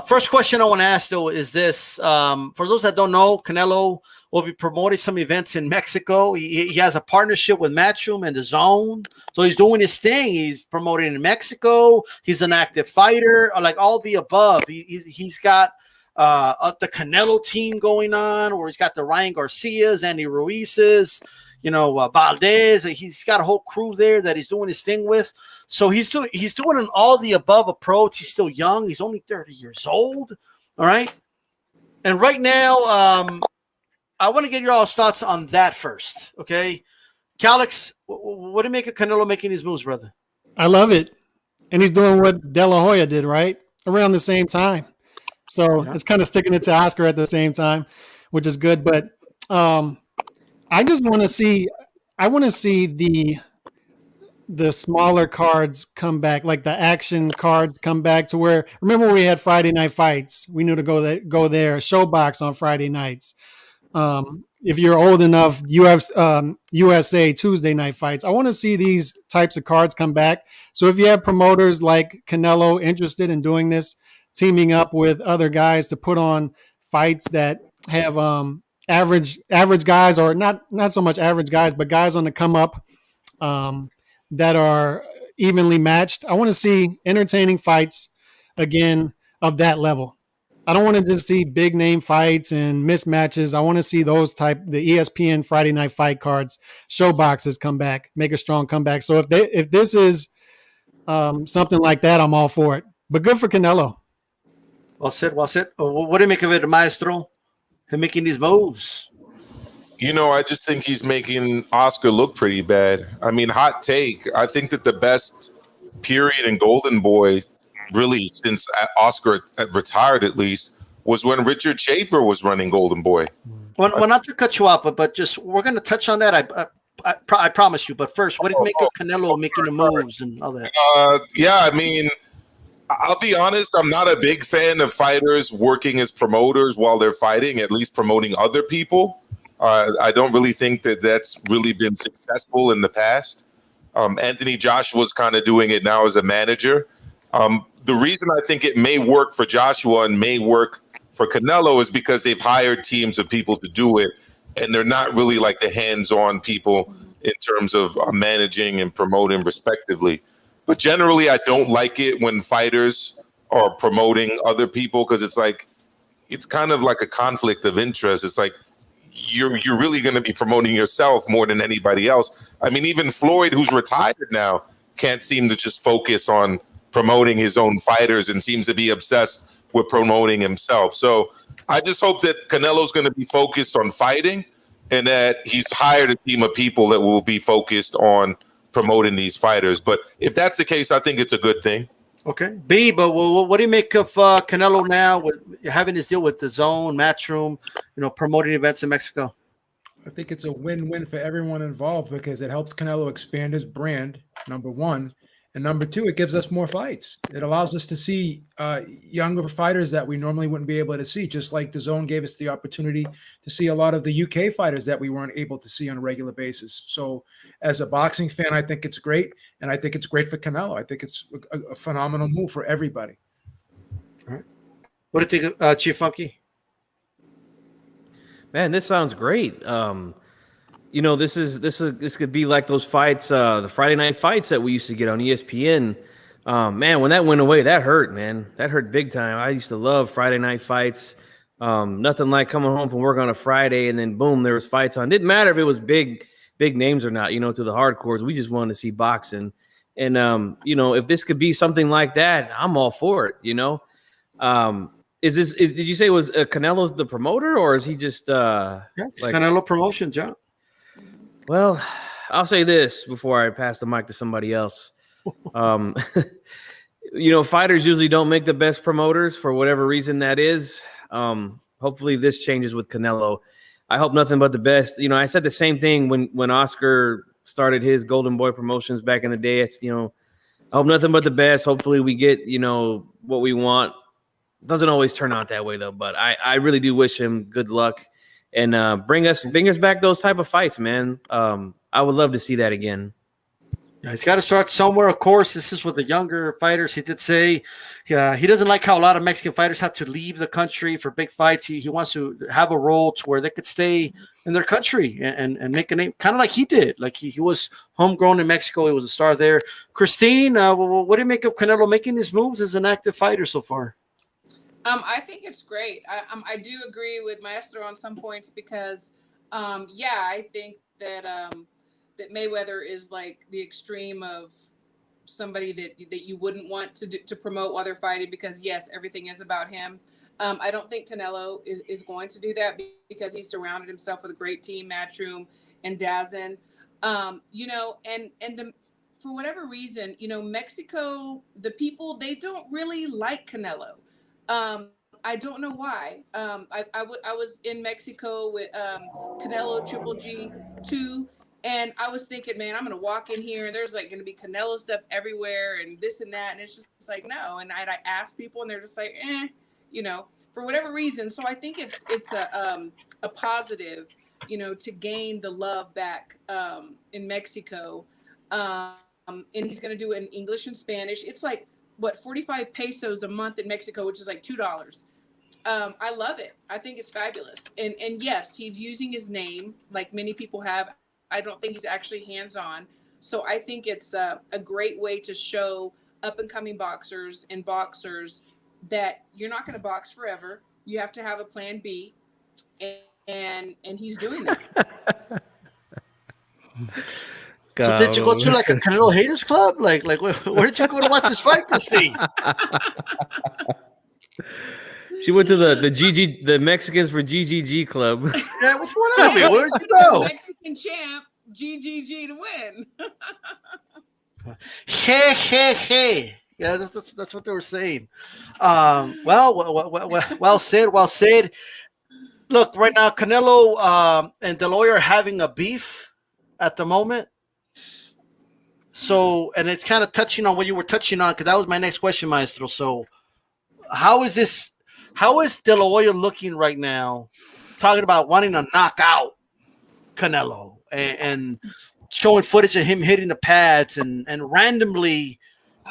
First question I want to ask, though, is this. For those that don't know, Canelo will be promoting some events in Mexico. He has a partnership with Matchroom and DAZN. So he's doing his thing. He's promoting in Mexico. He's an active fighter, like all the above. He's got the Canelo team going on, or he's got the Ryan Garcias, Andy Ruiz's, Valdez. He's got a whole crew there that he's doing his thing with. So he's doing an all the above approach. He's still young. He's only 30 years old. All right. And right now, I want to get your all's thoughts on that first. Okay. Calix, what do you make of Canelo making these moves, brother? I love it. And he's doing what De La Hoya did, right? Around the same time. So it's kind of sticking it to Oscar at the same time, which is good. But I just want to see the smaller cards come back, like the action cards come back to where, remember when we had Friday night fights? We knew to go there, Showbox on Friday nights. If you're old enough, USA Tuesday night fights. I want to see these types of cards come back. So if you have promoters like Canelo interested in doing this, teaming up with other guys to put on fights that have average guys, or not so much average guys, but guys on the come up that are evenly matched. I want to see entertaining fights again of that level. I don't want to just see big name fights and mismatches. I want to see those the ESPN Friday night fight cards, show boxes come back, make a strong comeback. So if this is something like that, I'm all for it. But good for Canelo. Well said. What do you make of it, Maestro? Him making these moves. I just think he's making Oscar look pretty bad. I mean, hot take. I think that the best period in Goldenboy, really since Oscar retired at least, was when Richard Schaefer was running Goldenboy. Well, not to cut you off, but just we're going to touch on that. I promise you. But first, what did you make of Canelo making the moves and all that? Yeah, I mean, I'll be honest. I'm not a big fan of fighters working as promoters while they're fighting, at least promoting other people. I don't really think that that's really been successful in the past. Anthony Joshua's kind of doing it now as a manager. The reason I think it may work for Joshua and may work for Canelo is because they've hired teams of people to do it, and they're not really like the hands-on people in terms of managing and promoting respectively. But generally, I don't like it when fighters are promoting other people, because it's like, it's kind of like a conflict of interest. It's like you're really going to be promoting yourself more than anybody else. I mean, even Floyd, who's retired now, can't seem to just focus on promoting his own fighters and seems to be obsessed with promoting himself. So I just hope that Canelo's going to be focused on fighting and that he's hired a team of people that will be focused on promoting these fighters. But if that's the case, I think it's a good thing. Okay. B, but what do you make of Canelo now with having his deal with DAZN, Matchroom, promoting events in Mexico? I think it's a win-win for everyone involved because it helps Canelo expand his brand, number one. And number two, it gives us more fights. It allows us to see younger fighters that we normally wouldn't be able to see, just like DAZN gave us the opportunity to see a lot of the UK fighters that we weren't able to see on a regular basis. So as a boxing fan, I think it's great. And I think it's great for Canelo. I think it's a phenomenal move for everybody. All right. What do you think, Chief Funky? Man, this sounds great. This could be like those fights, the Friday night fights that we used to get on ESPN. Man, when that went away, that hurt, man. That hurt big time. I used to love Friday night fights. Nothing like coming home from work on a Friday and then boom, there was fights on. Didn't matter if it was big names or not, to the hardcores. We just wanted to see boxing. And if this could be something like that, I'm all for it, did you say was Canelo's the promoter or is he just yes, Canelo Promotions, John? Well, I'll say this before I pass the mic to somebody else. Fighters usually don't make the best promoters for whatever reason that is. Hopefully this changes with Canelo. I hope nothing but the best. I said the same thing when Oscar started his Goldenboy Promotions back in the day. I hope nothing but the best. Hopefully we get, what we want. It doesn't always turn out that way though, but I really do wish him good luck. And bring us back those type of fights, man. I would love to see that again. Yeah, he's got to start somewhere. Of course, this is with the younger fighters. He did say he doesn't like how a lot of Mexican fighters have to leave the country for big fights. He wants to have a role to where they could stay in their country and make a name, kind of like he did. Like he was homegrown in Mexico. He was a star there. Christine, what do you make of Canelo making his moves as an active fighter so far? I think it's great. I do agree with Maestro on some points because, I think that that Mayweather is like the extreme of somebody that you wouldn't want to promote while they're fighting because, yes, everything is about him. I don't think Canelo is going to do that because he surrounded himself with a great team, Matchroom and DAZN. For whatever reason, Mexico, the people, they don't really like Canelo. I don't know why. I was in Mexico with Canelo Triple G2, and I was thinking, man, I'm gonna walk in here and there's like gonna be Canelo stuff everywhere and this and that, and it's just like no. And I asked people, and they're just like, for whatever reason. So I think it's a positive, to gain the love back in Mexico. And he's gonna do it in English and Spanish. It's like 45 pesos a month in Mexico, which is like $2. I love it. I think it's fabulous. And yes, he's using his name like many people have. I don't think he's actually hands-on. So I think it's a great way to show up-and-coming boxers and boxers that you're not going to box forever. You have to have a plan B. And he's doing that. So did you go to like a Canelo haters club? Like where did you go to watch this fight, Christine? She went to the Mexicans for GGG club. Yeah, what's going on here? Where did you go? Mexican champ, GGG to win. Hey. Yeah, that's what they were saying. Well said. Look, right now, Canelo and the lawyer are having a beef at the moment. So, and it's kind of touching on what you were touching on, because that was my next question, Maestro. So, how is De La Hoya looking right now, talking about wanting to knock out Canelo and showing footage of him hitting the pads and randomly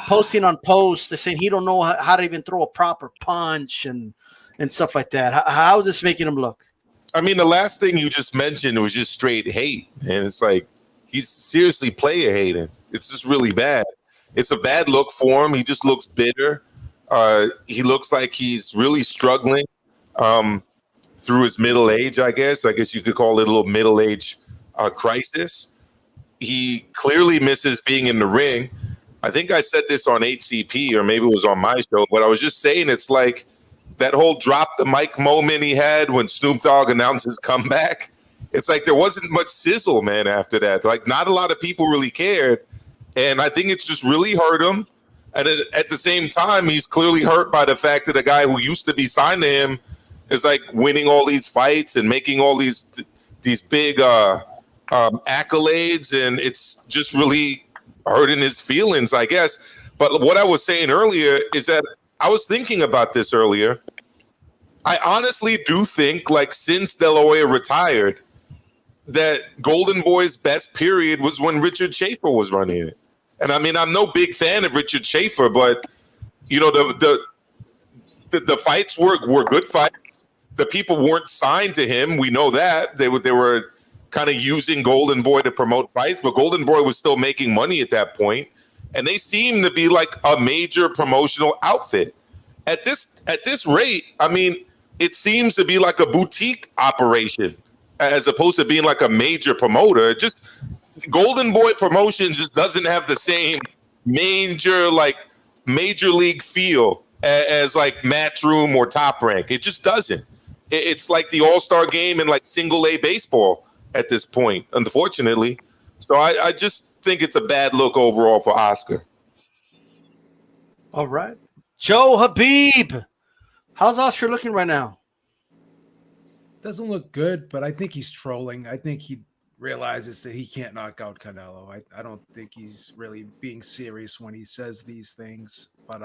posting on posts, saying he don't know how to even throw a proper punch and stuff like that. How is this making him look? I mean, the last thing you just mentioned was just straight hate. And it's like, he's seriously player hating. It's just really bad. It's a bad look for him. He just looks bitter. He looks like he's really struggling. through his middle age, I guess. I guess you could call it a little middle age crisis. He clearly misses being in the ring. I think I said this on 8CP, or maybe it was on my show, but I was just saying it's like that whole drop the mic moment he had when Snoop Dogg announced his comeback. It's like there wasn't much sizzle, man, after that. Like, not a lot of people really cared. And I think it's just really hurt him. And at the same time, he's clearly hurt by the fact that a guy who used to be signed to him is like winning all these fights and making all these big accolades. And it's just really hurting his feelings, I guess. But what I was saying earlier is that I was thinking about this earlier. I honestly do think, like, since De La Hoya retired, that Golden Boy's best period was when Richard Schaefer was running it. And I mean, I'm no big fan of Richard Schaefer, but you know, the fights were good fights. The people weren't signed to him. We know that they were kind of using Golden Boy to promote fights, but Golden Boy was still making money at that point. And they seem to be like a major promotional outfit. At this rate, I mean, it seems to be like a boutique operation as opposed to being like a major promoter. Just Golden Boy Promotions just doesn't have the same major league feel as like Matchroom or Top Rank. It just doesn't. It's like the All-Star game and like single A baseball at this point, unfortunately. So I just think it's a bad look overall for Oscar. All right. Joe Habib. How's Oscar looking right now? Doesn't look good, but I think he's trolling. I think he realizes that he can't knock out Canelo. I don't think he's really being serious when he says these things. But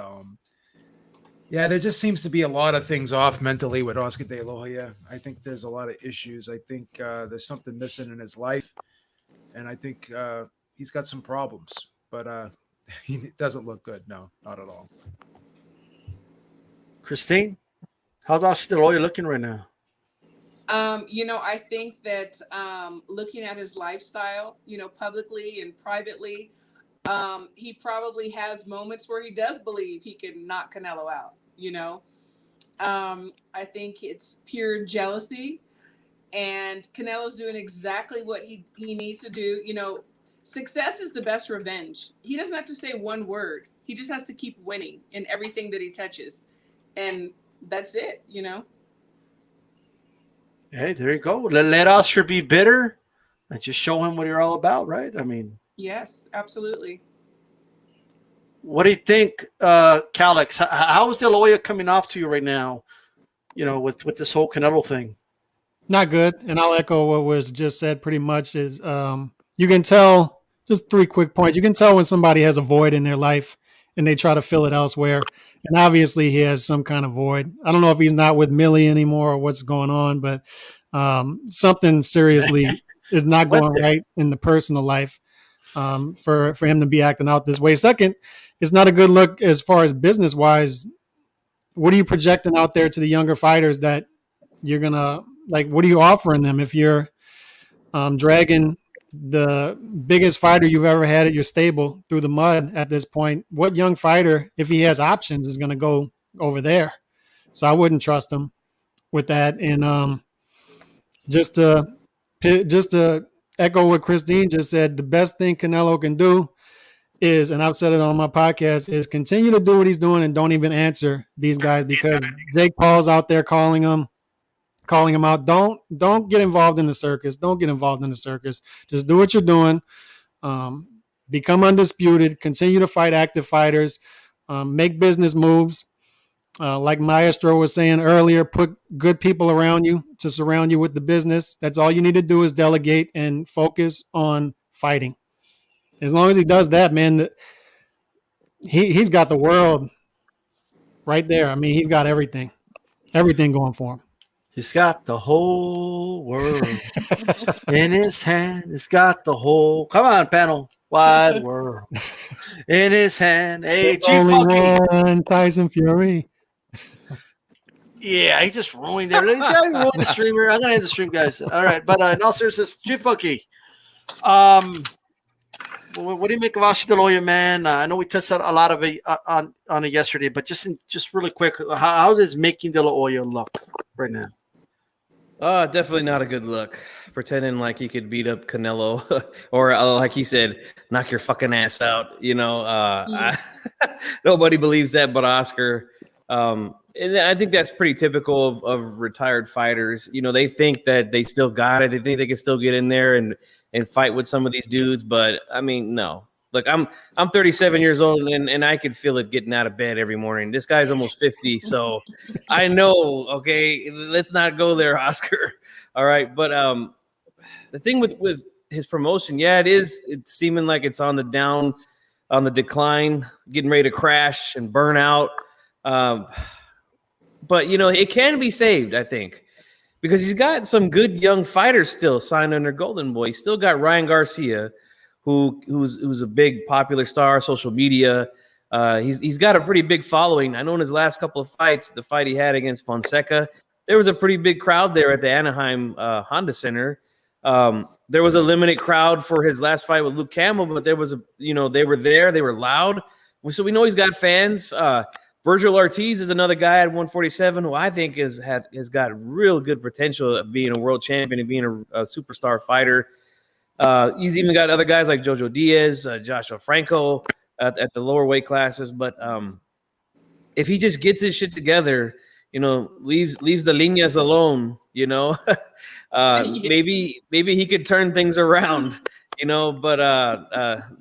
yeah, there just seems to be a lot of things off mentally with Oscar De La Hoya. I think there's a lot of issues. I think there's something missing in his life. And I think he's got some problems. But he doesn't look good. No, not at all. Christine, how's Oscar De La Hoya looking right now? You know, I think that looking at his lifestyle, you know, publicly and privately, he probably has moments where he does believe he can knock Canelo out, you know. I think it's pure jealousy, and Canelo's doing exactly what he needs to do. You know, success is the best revenge. He doesn't have to say one word. He just has to keep winning in everything that he touches. And that's it, you know. Hey, there you go. Let Oscar be bitter and just show him what you're all about, right? I mean, yes, absolutely. What do you think, Calix? How is De La Hoya coming off to you right now, you know, with this whole Canelo thing? Not good. And I'll echo what was just said pretty much is you can tell, just 3 quick points. You can tell when somebody has a void in their life and they try to fill it elsewhere. And obviously he has some kind of void. I don't know if he's not with Millie anymore or what's going on, but something seriously is not going right in the personal life for him to be acting out this way. Second, it's not a good look as far as business-wise. What are you projecting out there to the younger fighters that you're going to, like, what are you offering them if you're dragging the biggest fighter you've ever had at your stable through the mud at this point? What young fighter, if he has options, is going to go over there? So I wouldn't trust him with that. And just to echo what Christine just said, the best thing Canelo can do is, and I've said it on my podcast, is continue to do what he's doing and don't even answer these guys, because Jake Paul's out there calling him out. Don't get involved in the circus. Don't get involved in the circus. Just do what you're doing. Become undisputed. Continue to fight active fighters. Make business moves. Like Maestro was saying earlier, put good people around you to surround you with the business. That's all you need to do is delegate and focus on fighting. As long as he does that, man, he's got the world right there. I mean, he's got everything going for him. He's got the whole world in his hand. He's got the whole, come on, panel, wide world in his hand. Hey, only one Tyson Fury. Yeah, he just ruined it. Let's see how he ruined the streamer. I'm gonna end the stream, guys. All right, but in all seriousness, G-Funky. What do you make of Oscar De La Hoya, man? I know we touched on a lot of it on it yesterday, but just really quick, how is making De La Hoya look? right now. Definitely not a good look. Pretending like he could beat up Canelo, or like he said, knock your fucking ass out. Nobody believes that but Oscar. And I think that's pretty typical of retired fighters. They think that they still got it. They think they can still get in there and fight with some of these dudes. But I mean, no. Look, I'm 37 years old, and I could feel it getting out of bed every morning. This guy's almost 50, so I know. Okay, let's not go there, Oscar. All right, but the thing with his promotion, it's seeming like it's on the decline, getting ready to crash and burn out. But it can be saved, I think, because he's got some good young fighters still signed under Goldenboy. He's still got Ryan Garcia, who's a big popular star, social media. He's got a pretty big following. I know in his last couple of fights, the fight he had against Fonseca, there was a pretty big crowd there at the Anaheim Honda Center. There was a limited crowd for his last fight with Luke Campbell, but there was they were there, they were loud. So we know he's got fans. Virgil Ortiz is another guy at 147 who I think has got real good potential of being a world champion and being a superstar fighter. He's even got other guys like Jojo Diaz, Joshua Franco at the lower weight classes. But if he just gets his shit together, leaves the líneas alone, maybe he could turn things around, but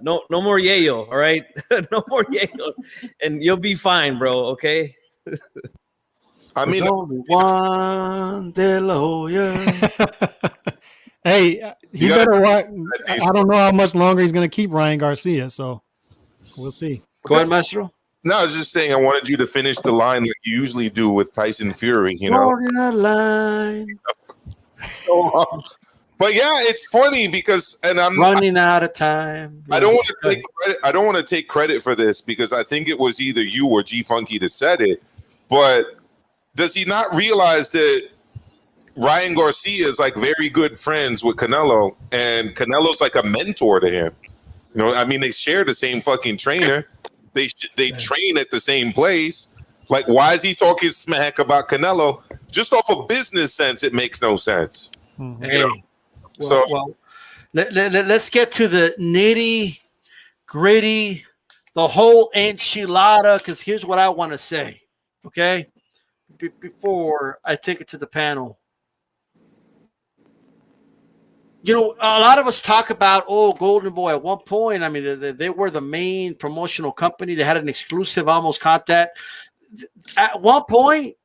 no more yayo, all right? No more yayo, and you'll be fine, bro, okay? I mean, There's only one De La Hoya. Hey, he better watch. I don't know how much longer he's going to keep Ryan Garcia, so we'll see. Go ahead, Maestro. No, I was just saying I wanted you to finish the line like you usually do with Tyson Fury, Drawing a line. So, but yeah, it's funny because, and I'm running out of time. I don't want to take credit. I don't want to take credit for this because I think it was either you or G Funky that said it. But does he not realize that Ryan Garcia is like very good friends with Canelo, and Canelo's like a mentor to him? I mean, they share the same fucking trainer. They train at the same place. Like, why is he talking smack about Canelo? Just off of business sense, it makes no sense. Hey, let's get to the nitty gritty, the whole enchilada. Because here's what I want to say. Okay, before I take it to the panel. A lot of us talk about, Goldenboy at one point. I mean, they were the main promotional company. They had an exclusive almost contact. At one point,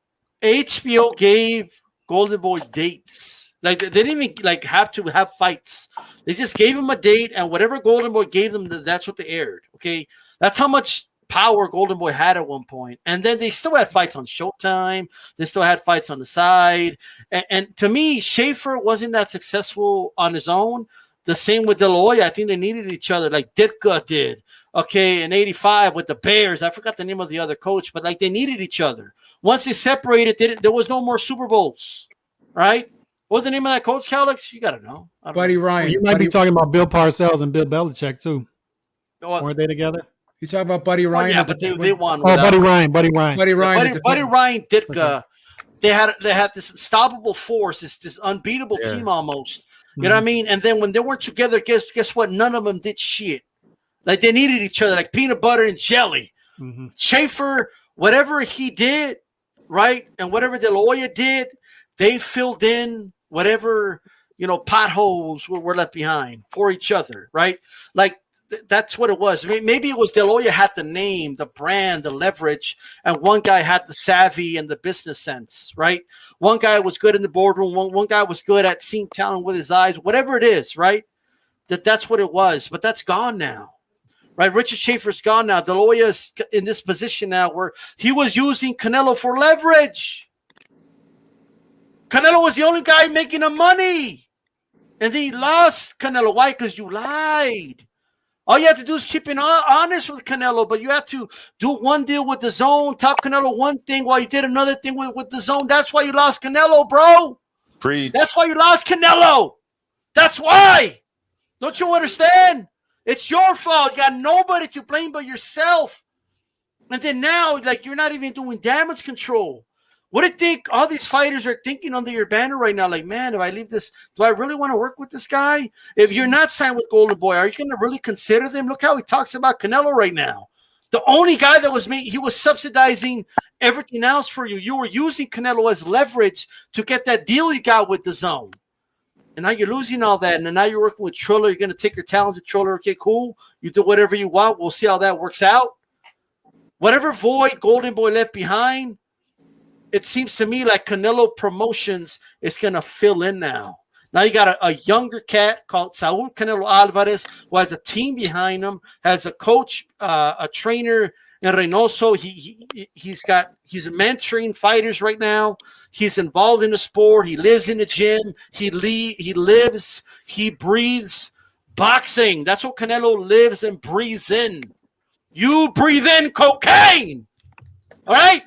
HBO gave Goldenboy dates. Like, they didn't even have to have fights. They just gave him a date, and whatever Goldenboy gave them, that's what they aired. Okay, that's how much power Goldenboy had at one point. And then they still had fights on Showtime. They still had fights on the side. And to me, Schaefer wasn't that successful on his own. The same with De La Hoya. I think they needed each other like Ditka did. Okay, in 85 with the Bears. I forgot the name of the other coach, but they needed each other. Once they separated, there was no more Super Bowls, right? What was the name of that coach, Calix? You got to know. Buddy Ryan. You might be talking about Bill Parcells and Bill Belichick, too. Weren't they together? You talk about Buddy Ryan? Yeah, but they won. Buddy Ryan. Buddy Ryan, Ditka. They had this unstoppable force, this unbeatable team almost. You know what I mean? And then when they weren't together, guess what? None of them did shit. Like, they needed each other, like peanut butter and jelly. Mm-hmm. Schaefer, whatever he did, right, and whatever De La Hoya did, they filled in whatever potholes were left behind for each other, right? Like. That's what it was. I mean, maybe it was De La Hoya had the name, the brand, the leverage, and one guy had the savvy and the business sense, right? One guy was good in the boardroom. One guy was good at seeing talent with his eyes, whatever it is, right? That's what it was. But that's gone now, right? Richard Schaefer's gone now. De La Hoya's in this position now where he was using Canelo for leverage. Canelo was the only guy making the money. And then he lost Canelo. Why? Because you lied. All you have to do is keep it honest with Canelo, but you have to do one deal with the DAZN, top Canelo one thing while you did another thing with the DAZN. That's why you lost Canelo, bro. Preach. That's why you lost Canelo. That's why. Don't you understand? It's your fault. You got nobody to blame but yourself. And then now, you're not even doing damage control. What do you think all these fighters are thinking under your banner right now? Like, man, if I leave this, do I really want to work with this guy? If you're not signed with Goldenboy, are you going to really consider them? Look how he talks about Canelo right now. The only guy that was he was subsidizing everything else for you. You were using Canelo as leverage to get that deal you got with DAZN. And now you're losing all that. And now you're working with Triller. You're going to take your talents to Triller. Okay, cool. You do whatever you want. We'll see how that works out. Whatever void Goldenboy left behind, it seems to me like Canelo Promotions is going to fill in now. Now you got a younger cat called Saul Canelo Alvarez, who has a team behind him, has a coach, a trainer in Reynoso. He's mentoring fighters right now. He's involved in the sport. He lives in the gym. He lives, he breathes boxing. That's what Canelo lives and breathes in. You breathe in cocaine. All right?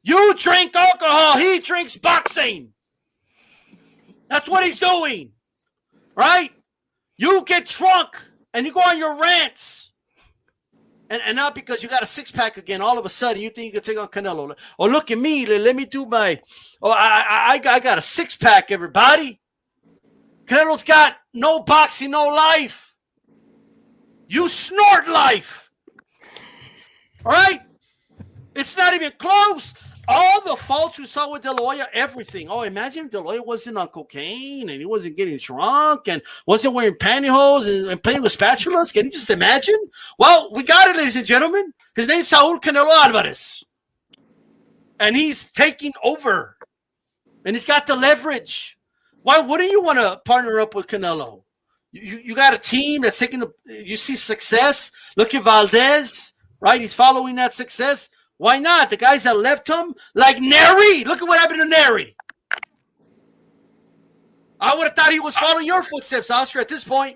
You drink alcohol. He drinks boxing. That's what he's doing, right? You get drunk and you go on your rants. And not because you got a six-pack again, all of a sudden you think you can take on Canelo. Oh, look at me. Let me do my – I got a six-pack, everybody. Canelo's got no boxing, no life. You snort life. All right? It's not even close. All the faults we saw with De La Hoya, everything. Oh, imagine if De La Hoya wasn't on cocaine and he wasn't getting drunk and wasn't wearing pantyhose and playing with spatulas. Can you just imagine? Well, we got it, ladies and gentlemen. His name's Saul Canelo Alvarez. And he's taking over. And he's got the leverage. Why wouldn't you want to partner up with Canelo? You got a team that's taking you see success. Look at Valdez, right? He's following that success. Why not? The guys that left him, like Neri. Look at what happened to Neri. I would have thought he was following your footsteps, Oscar, at this point.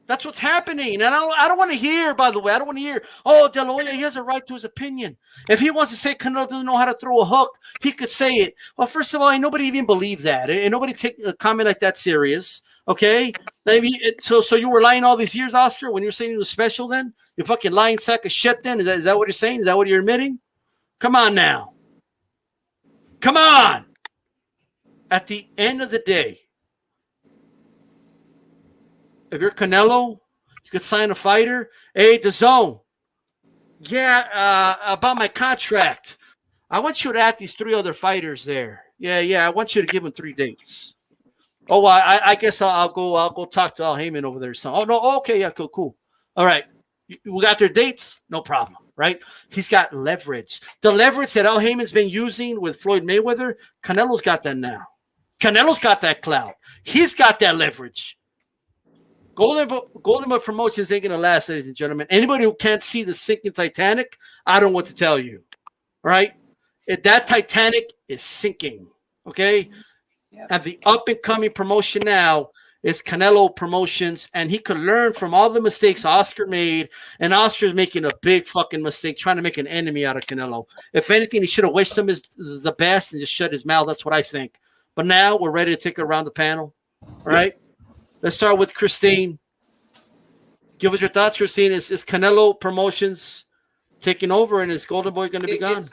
That's what's happening. And I don't want to hear, by the way, oh, De La Hoya, he has a right to his opinion. If he wants to say Canelo doesn't know how to throw a hook, he could say it. Well, first of all, nobody even believed that. And nobody take a comment like that serious. Okay? So you were lying all these years, Oscar, when you were saying he was special then? You fucking lying sack of shit then? Is that what you're saying? Is that what you're admitting? Come on now. Come on. At the end of the day, if you're Canelo, you could sign a fighter. Hey, DAZN. Yeah, about my contract. I want you to add these 3 other fighters there. Yeah. I want you to give them 3 dates. Oh, well, I guess I'll go talk to Al Heyman over there. Oh, no. Okay. Yeah, cool. All right. We got their dates. No problem. Right. He's got leverage. The leverage that Al Heyman's been using with Floyd Mayweather, Canelo's got that now. Canelo's got that clout. He's got that leverage. Goldenboy Promotions ain't going to last, ladies and gentlemen. Anybody who can't see the sinking Titanic, I don't know what to tell you. Right? That Titanic is sinking. Okay? Yep. And the up-and-coming promotion now is Canelo Promotions, and he could learn from all the mistakes Oscar made, and Oscar's making a big fucking mistake, trying to make an enemy out of Canelo. If anything, he should have wished him the best and just shut his mouth. That's what I think. But now we're ready to take it around the panel. All right? Let's start with Christine. Give us your thoughts, Christine. Is Canelo Promotions taking over, and is Goldenboy going to be gone?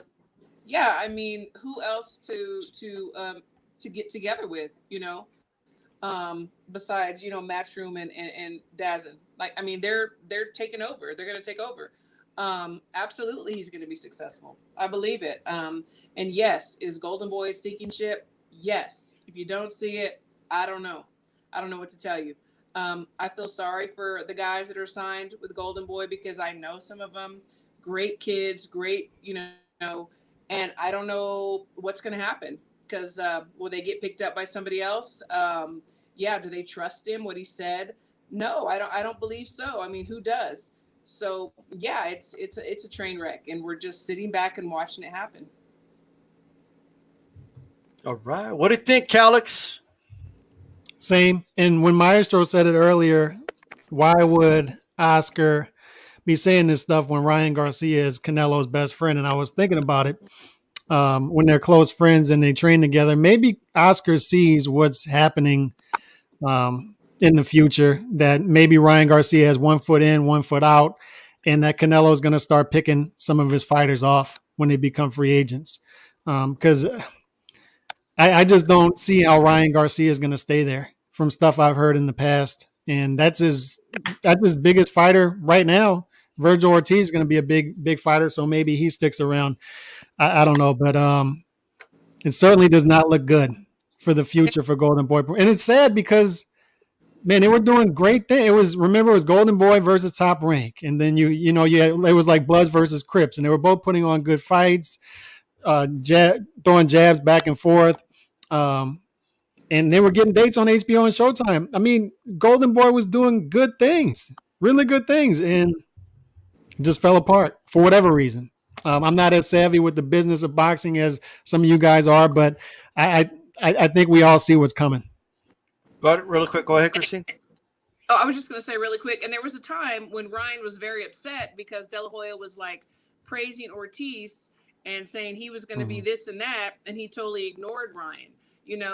Yeah, I mean, who else to get together with, besides Matchroom and DAZN? Like, I mean, they're taking over. They're going to take over. Absolutely, he's going to be successful. I believe it. And yes, is Goldenboy sinking ship? Yes. If you don't see it, I don't know. I don't know what to tell you. I feel sorry for the guys that are signed with Goldenboy because I know some of them, great kids, great, and I don't know what's going to happen because will they get picked up by somebody else? Do they trust him, what he said? No, I don't believe so. I mean, who does? So yeah, it's a train wreck, and we're just sitting back and watching it happen. All right. What do you think, Calix? Same. And when Maestro said it earlier, why would Oscar be saying this stuff when Ryan Garcia is Canelo's best friend? And I was thinking about it when they're close friends and they train together. Maybe Oscar sees what's happening in the future, that maybe Ryan Garcia has 1 foot in, 1 foot out, and that Canelo is going to start picking some of his fighters off when they become free agents. because I just don't see how Ryan Garcia is going to stay there from stuff I've heard in the past. And that's his biggest fighter right now. Virgil Ortiz is going to be a big fighter, so maybe he sticks around. I don't know, but it certainly does not look good for the future for Goldenboy. And it's sad because, man, they were doing great things. It was Goldenboy versus Top Rank, and then it was like Bloods versus Crips, and they were both putting on good fights, throwing jabs back and forth. And they were getting dates on HBO and Showtime. I mean, Goldenboy was doing good things, really good things, and just fell apart for whatever reason. I'm not as savvy with the business of boxing as some of you guys are, but I think we all see what's coming. Real quick. Go ahead, Christine. Oh, I was just going to say really quick. And there was a time when Ryan was very upset because De La Hoya was like praising Ortiz and saying he was going to be this and that. And he totally ignored Ryan.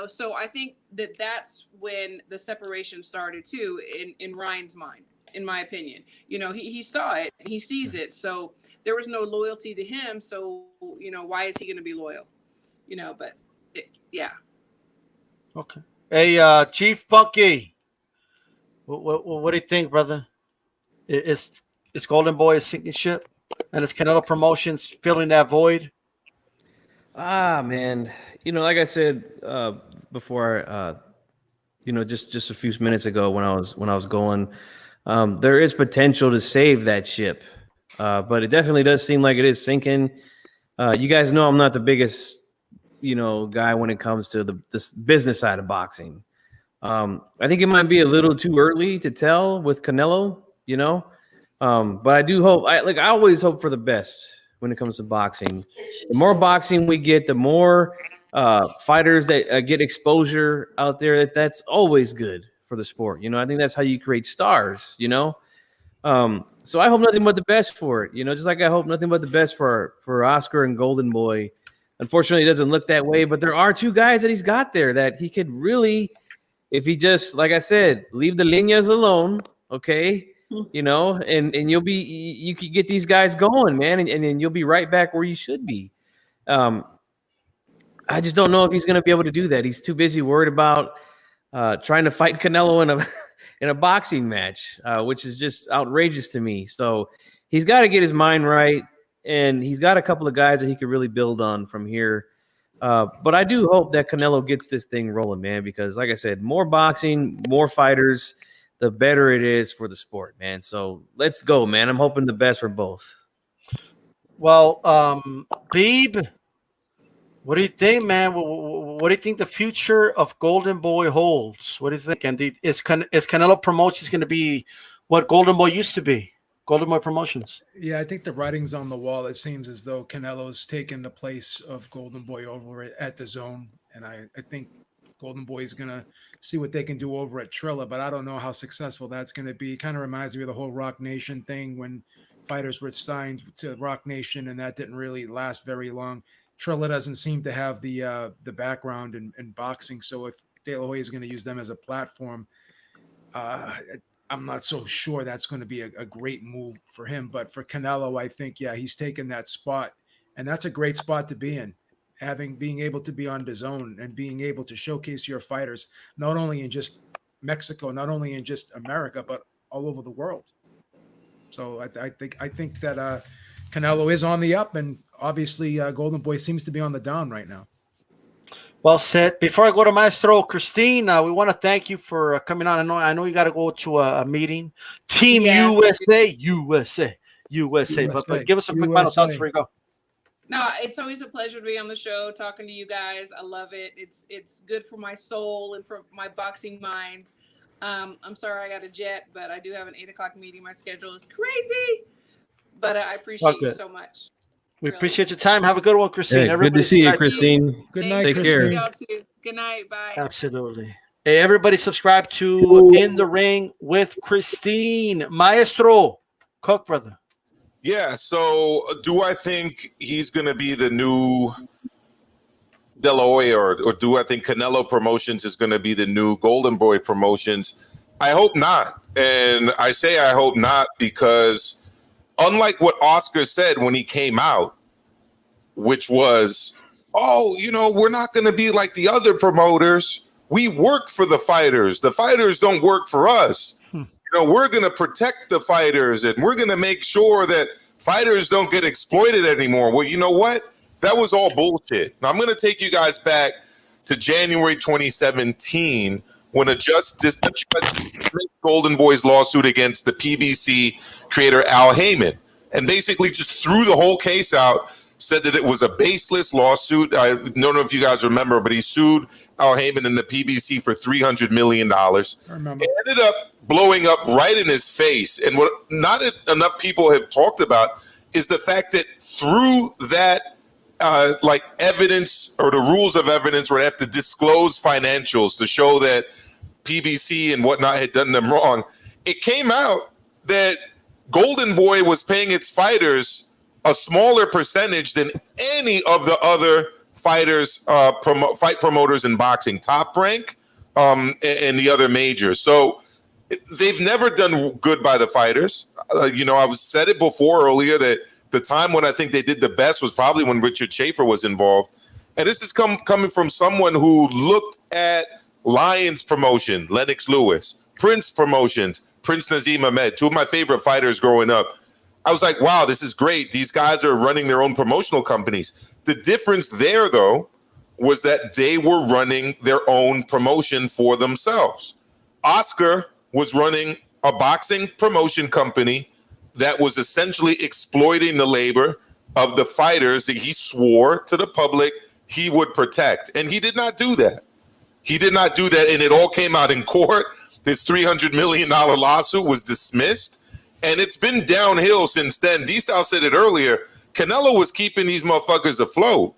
So I think that's when the separation started too, in Ryan's mind, in my opinion. He saw it, he sees it. So there was no loyalty to him. So, why is he going to be loyal? Yeah. Okay. Hey, Chief Funky, what do you think, brother? Is Goldenboy a sinking ship, and is Canelo Promotions filling that void? Man, like I said before, just a few minutes ago when I was going, there is potential to save that ship, but it definitely does seem like it is sinking. You guys know I'm not the biggest, guy when it comes to this business side of boxing. I think it might be a little too early to tell with Canelo, but I do hope. I always hope for the best when it comes to boxing. The more boxing we get, the more fighters that get exposure out there. That's always good for the sport. I think that's how you create stars. So I hope nothing but the best for it. Just like I hope nothing but the best for Oscar and Goldenboy. Unfortunately, it doesn't look that way, but there are two guys that he's got there that he could really, if he just, like I said, leave the líneas alone, okay, and you could get these guys going, man, and then you'll be right back where you should be. I just don't know if he's going to be able to do that. He's too busy worried about trying to fight Canelo in a boxing match, which is just outrageous to me. So he's got to get his mind right. And he's got a couple of guys that he could really build on from here. But I do hope that Canelo gets this thing rolling, man, because like I said, more boxing, more fighters, the better it is for the sport, man. So let's go, man. I'm hoping the best for both. Well, Beeb, what do you think, man? What do you think the future of Goldenboy holds? What do you think? And is Canelo Promotions going to be what Goldenboy used to be? Goldenboy Promotions. Yeah, I think the writing's on the wall. It seems as though Canelo's taken the place of Goldenboy over at DAZN, and I think Goldenboy is going to see what they can do over at Trilla, but I don't know how successful that's going to be. It kind of reminds me of the whole Rock Nation thing when fighters were signed to Rock Nation, and that didn't really last very long. Trilla doesn't seem to have the background in boxing, so if De La Hoya is going to use them as a platform, I'm not so sure that's going to be a great move for him. But for Canelo, I think, yeah, he's taken that spot, and that's a great spot to be in, being able to be on DAZN and being able to showcase your fighters, not only in just Mexico, not only in just America, but all over the world. So I think that Canelo is on the up, and obviously Goldenboy seems to be on the down right now. Well said. Before I go to Maestro Christine, we want to thank you for coming on. I know you got to go to a meeting. Team USA. But give us some quick final thoughts before you go. No, it's always a pleasure to be on the show, talking to you guys. I love it. It's good for my soul and for my boxing mind. I'm sorry I got a jet, but I do have an 8:00 meeting. My schedule is crazy, but I appreciate you so much. We appreciate your time. Have a good one, Christine. Hey, good to see you, Christine. Good night, Take Christine. care. Good night. Bye. Absolutely. Hey, everybody subscribe to In the Ring with Christine. Maestro, Cook, brother. Yeah, so do I think he's going to be the new De La Hoya, or do I think Canelo Promotions is going to be the new Goldenboy Promotions? I hope not. And I say I hope not because unlike what Oscar said when he came out, which was oh, we're not going to be like the other promoters. We work for the fighters. The fighters don't work for us. We're going to protect the fighters, and we're going to make sure that fighters don't get exploited anymore. Well, you know what? That was all bullshit. Now, I'm going to take you guys back to January 2017 when a judge dismissed Goldenboy's lawsuit against the PBC creator Al Heyman, and basically just threw the whole case out, said that it was a baseless lawsuit. I don't know if you guys remember, but he sued Al Heyman and the PBC for $300 million. I remember. It ended up blowing up right in his face. And what not enough people have talked about is the fact that through that evidence, or the rules of evidence where they have to disclose financials to show that PBC and whatnot had done them wrong, it came out that Goldenboy was paying its fighters a smaller percentage than any of the other fighters, fight promoters in boxing, Top Rank, and the other majors. So they've never done good by the fighters. I've said it before earlier that the time when I think they did the best was probably when Richard Schaefer was involved. And this is coming from someone who looked at Lions Promotion, Lennox Lewis, Prince Promotions, Prince Nazim Ahmed, two of my favorite fighters growing up. I was like, wow, this is great. These guys are running their own promotional companies. The difference there, though, was that they were running their own promotion for themselves. Oscar was running a boxing promotion company that was essentially exploiting the labor of the fighters that he swore to the public he would protect. And he did not do that. He did not do that, and it all came out in court. This $300 million lawsuit was dismissed, and it's been downhill since then. D-Style said it earlier. Canelo was keeping these motherfuckers afloat.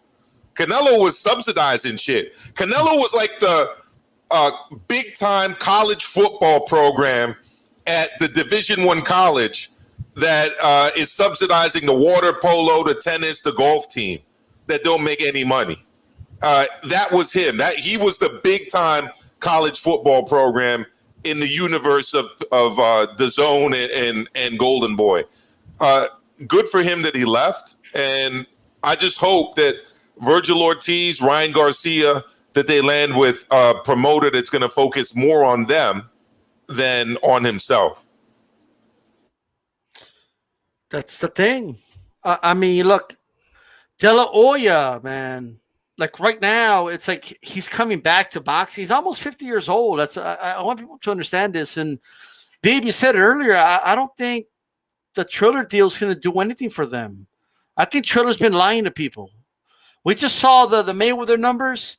Canelo was subsidizing shit. Canelo was like the big-time college football program at the Division I college that is subsidizing the water polo, the tennis, the golf team that don't make any money. That was him. He was the big-time college football program in the universe of DAZN and Goldenboy. Good for him that he left, and I just hope that Virgil Ortiz, Ryan Garcia, that they land with a promoter that's going to focus more on them than on himself. That's the thing. I mean, look, De La Hoya, man. Like right now, it's like he's coming back to boxing. He's almost 50 years old. I want people to understand this. And Babe, you said it earlier. I don't think the Triller deal is going to do anything for them. I think Triller's been lying to people. We just saw the Mayweather numbers.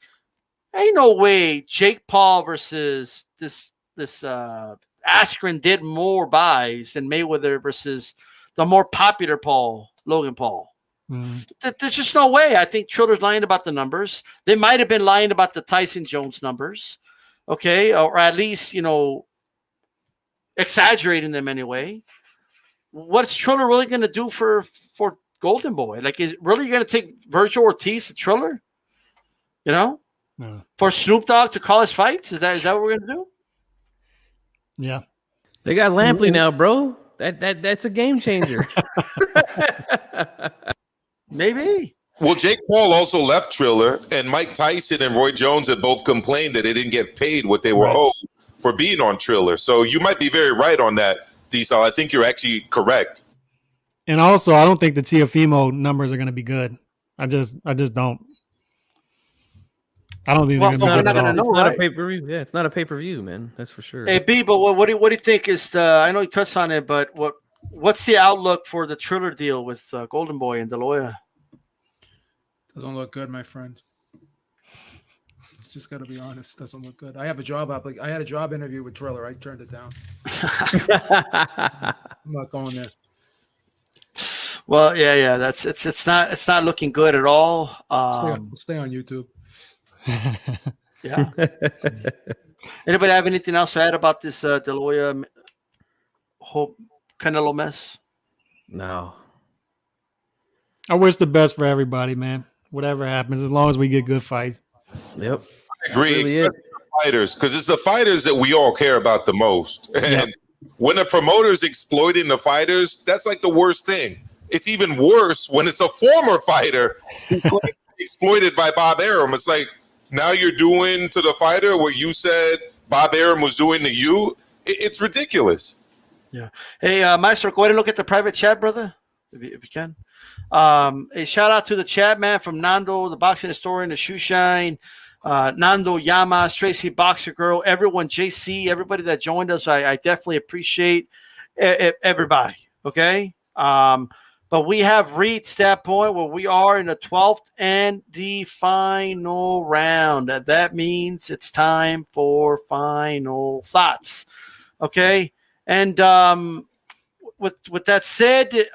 Ain't no way Jake Paul versus this Askren did more buys than Mayweather versus the more popular Logan Paul. There's just no way. I think Triller's lying about the numbers. They might have been lying about the Tyson Jones numbers, okay, or at least exaggerating them anyway. What's Triller really going to do for Goldenboy? Like, is really going to take Virgil Ortiz to Triller? No. For Snoop Dogg to call his fights? Is that what we're going to do? Yeah. They got Lampley now, bro. That's a game changer. Maybe. Well, Jake Paul also left Triller, and Mike Tyson and Roy Jones had both complained that they didn't get paid what they were owed for being on Triller. So you might be very right on that, D-Sal. I think you're actually correct. And also, I don't think the Teofimo numbers are going to be good. I just don't. I don't think they're going to be good. It's not a pay-per-view. Yeah, it's not a pay-per-view, man. That's for sure. Hey, B, but what do you think is I know you touched on it, but what's the outlook for the Triller deal with Goldenboy and De La Hoya? Doesn't look good, my friend. Just got to be honest. Doesn't look good. I have a job I had a job interview with Triller. I turned it down. I'm not going there. Well, yeah. It's not looking good at all. Stay on YouTube. Yeah. Anybody have anything else to add about this De La Hoya Canelo mess? No. I wish the best for everybody, man. Whatever happens, as long as we get good fights. Yep. I agree, Really especially the fighters, because it's the fighters that we all care about the most. And when a promoter's exploiting the fighters, that's like the worst thing. It's even worse when it's a former fighter who claims exploited by Bob Arum. It's like now you're doing to the fighter what you said Bob Arum was doing to you. It's ridiculous. Yeah. Hey, Maestro, go ahead and look at the private chat, brother, if you can. A shout out to the chat, man, from Nando, the boxing historian, the shoe shine, Nando Yamas, Tracy Boxer Girl, everyone, JC, everybody that joined us. I definitely appreciate everybody. Okay. But we have reached that point where we are in the 12th and the final round. That means it's time for final thoughts. Okay. And with that said,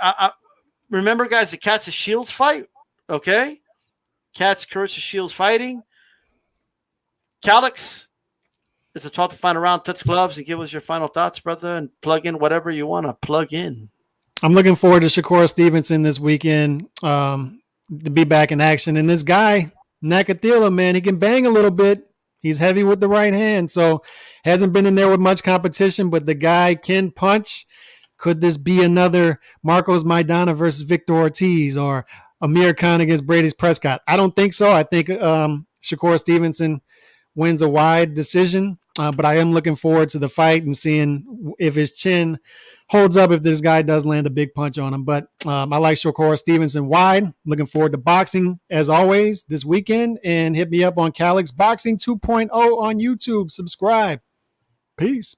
remember, guys, the Cats and Shields fight. Okay. Cats, Curse, and Shields fighting. Calix, it's the 12th and final round. Touch gloves and give us your final thoughts, brother, and plug in whatever you want to plug in. I'm looking forward to Shakur Stevenson this weekend to be back in action. And this guy, Nakathila, man, he can bang a little bit. He's heavy with the right hand, so hasn't been in there with much competition, but the guy can punch. Could this be another Marcos Maidana versus Victor Ortiz or Amir Khan against Brady's Prescott? I don't think so. I think Shakur Stevenson wins a wide decision, but I am looking forward to the fight and seeing if his chin holds up if this guy does land a big punch on him. But I like Shakur Stevenson wide. Looking forward to boxing, as always, this weekend. And hit me up on Calix Boxing 2.0 on YouTube. Subscribe. Peace.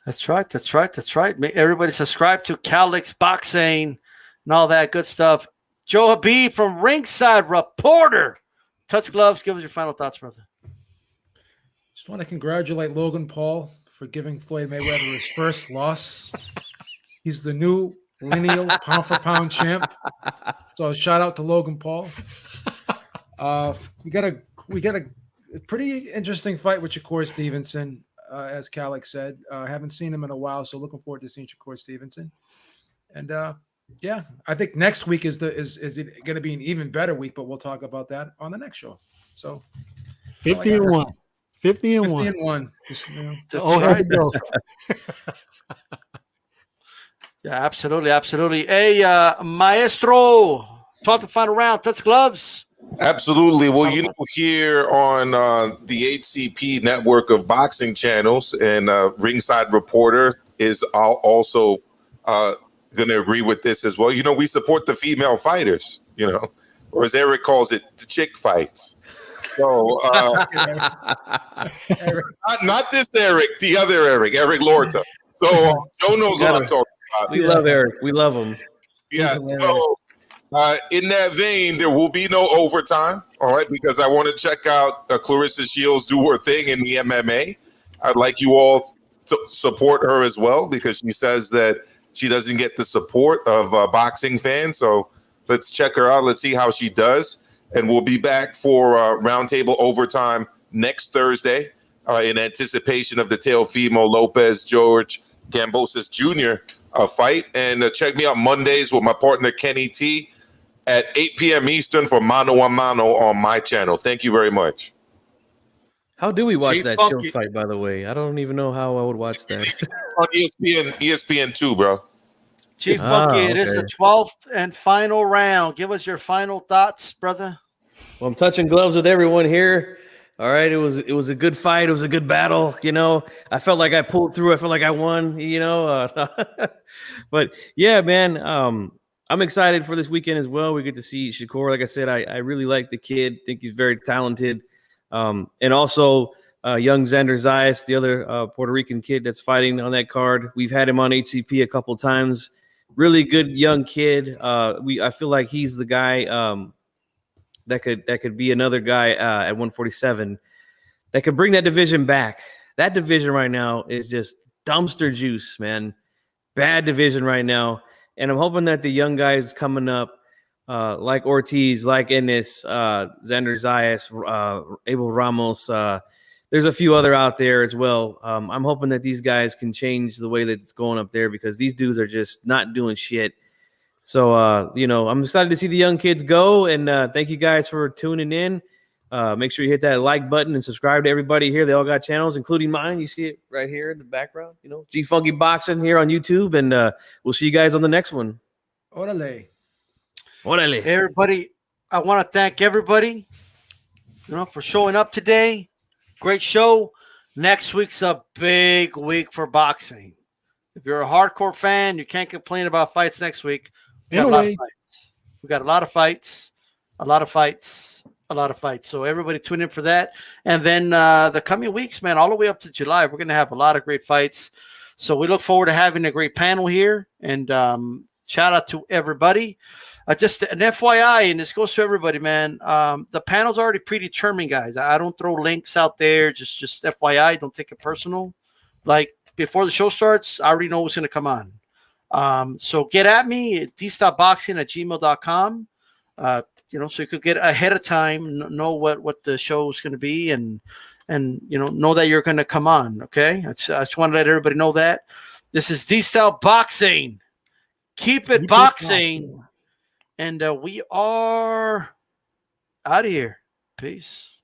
That's right. That's right. That's right. Make everybody subscribe to Calix Boxing and all that good stuff. Joe Habib from Ringside Reporter. Touch gloves. Give us your final thoughts, brother. Just want to congratulate Logan Paul for giving Floyd Mayweather his first loss. He's the new lineal pound-for-pound champ. So shout out to Logan Paul. We got a pretty interesting fight with Shakur Stevenson, as Calix said. Haven't seen him in a while, so looking forward to seeing Shakur Stevenson. And yeah, I think next week is it going to be an even better week, but we'll talk about that on the next show. So 50 and 1. 50 and 1. 50 and 1. Just, That's right. Yeah, absolutely, absolutely. Hey, Maestro, talk the final round. Touch gloves. Absolutely. Well, here on the HCP network of boxing channels, and Ringside Reporter is also going to agree with this as well. We support the female fighters, or as Eric calls it, the chick fights. So, not this Eric, the other Eric Lorta. So, Joe knows what I'm talking about. We love Eric. We love him. Yeah. So, in that vein, there will be no overtime, all right, because I want to check out Clarissa Shields do her thing in the MMA. I'd like you all to support her as well, because she says that she doesn't get the support of boxing fans. So let's check her out. Let's see how she does. And we'll be back for Roundtable Overtime next Thursday in anticipation of the Teofimo Lopez George Kambosos Jr. Fight. And check me out Mondays with my partner Kenny T at 8 p.m. Eastern for Mano a Mano on my channel. Thank you very much. How do we watch Chief that Funky. Shield fight, by the way? I don't even know how I would watch that. On ESPN 2, bro. Chief Funky, it is okay. the 12th and final round. Give us your final thoughts, brother. Well, I'm touching gloves with everyone here. All right, it was a good fight. It was a good battle. I felt like I pulled through. I felt like I won. But yeah, man, I'm excited for this weekend as well. We get to see Shakur. Like I said, I really like the kid. Think he's very talented. And also young Xander Zayas, the other Puerto Rican kid that's fighting on that card. We've had him on HCP a couple times. Really good young kid. I feel like he's the guy that could be another guy at 147 that could bring that division back. That division right now is just dumpster juice, man. Bad division right now. And I'm hoping that the young guys coming up, like Ortiz, like Ennis, Xander Zayas, Abel Ramos, there's a few other out there as well. I'm hoping that these guys can change the way that it's going up there, because these dudes are just not doing shit. So, I'm excited to see the young kids go, and thank you guys for tuning in. Make sure you hit that like button and subscribe to everybody here. They all got channels, including mine. You see it right here in the background, G Funky Boxing here on YouTube, and we'll see you guys on the next one. Orale. Hey, everybody, I want to thank everybody, for showing up today. Great show. Next week's a big week for boxing. If you're a hardcore fan, you can't complain about fights next week. We got a lot of fights. We got a lot of fights, a lot of fights, a lot of fights. So everybody tune in for that. And then the coming weeks, man, all the way up to July, we're going to have a lot of great fights. So we look forward to having a great panel here. And shout out to everybody. Just an FYI, and this goes to everybody, man. The panel's already predetermined, guys. I don't throw links out there. Just FYI, don't take it personal. Like, before the show starts, I already know who's going to come on. So get at me at dstopboxing@gmail.com. So you could get ahead of time, know what the show is going to be, and know that you're going to come on. Okay, I just want to let everybody know that this is D-Style Boxing. Keep it boxing. And we are out of here. Peace.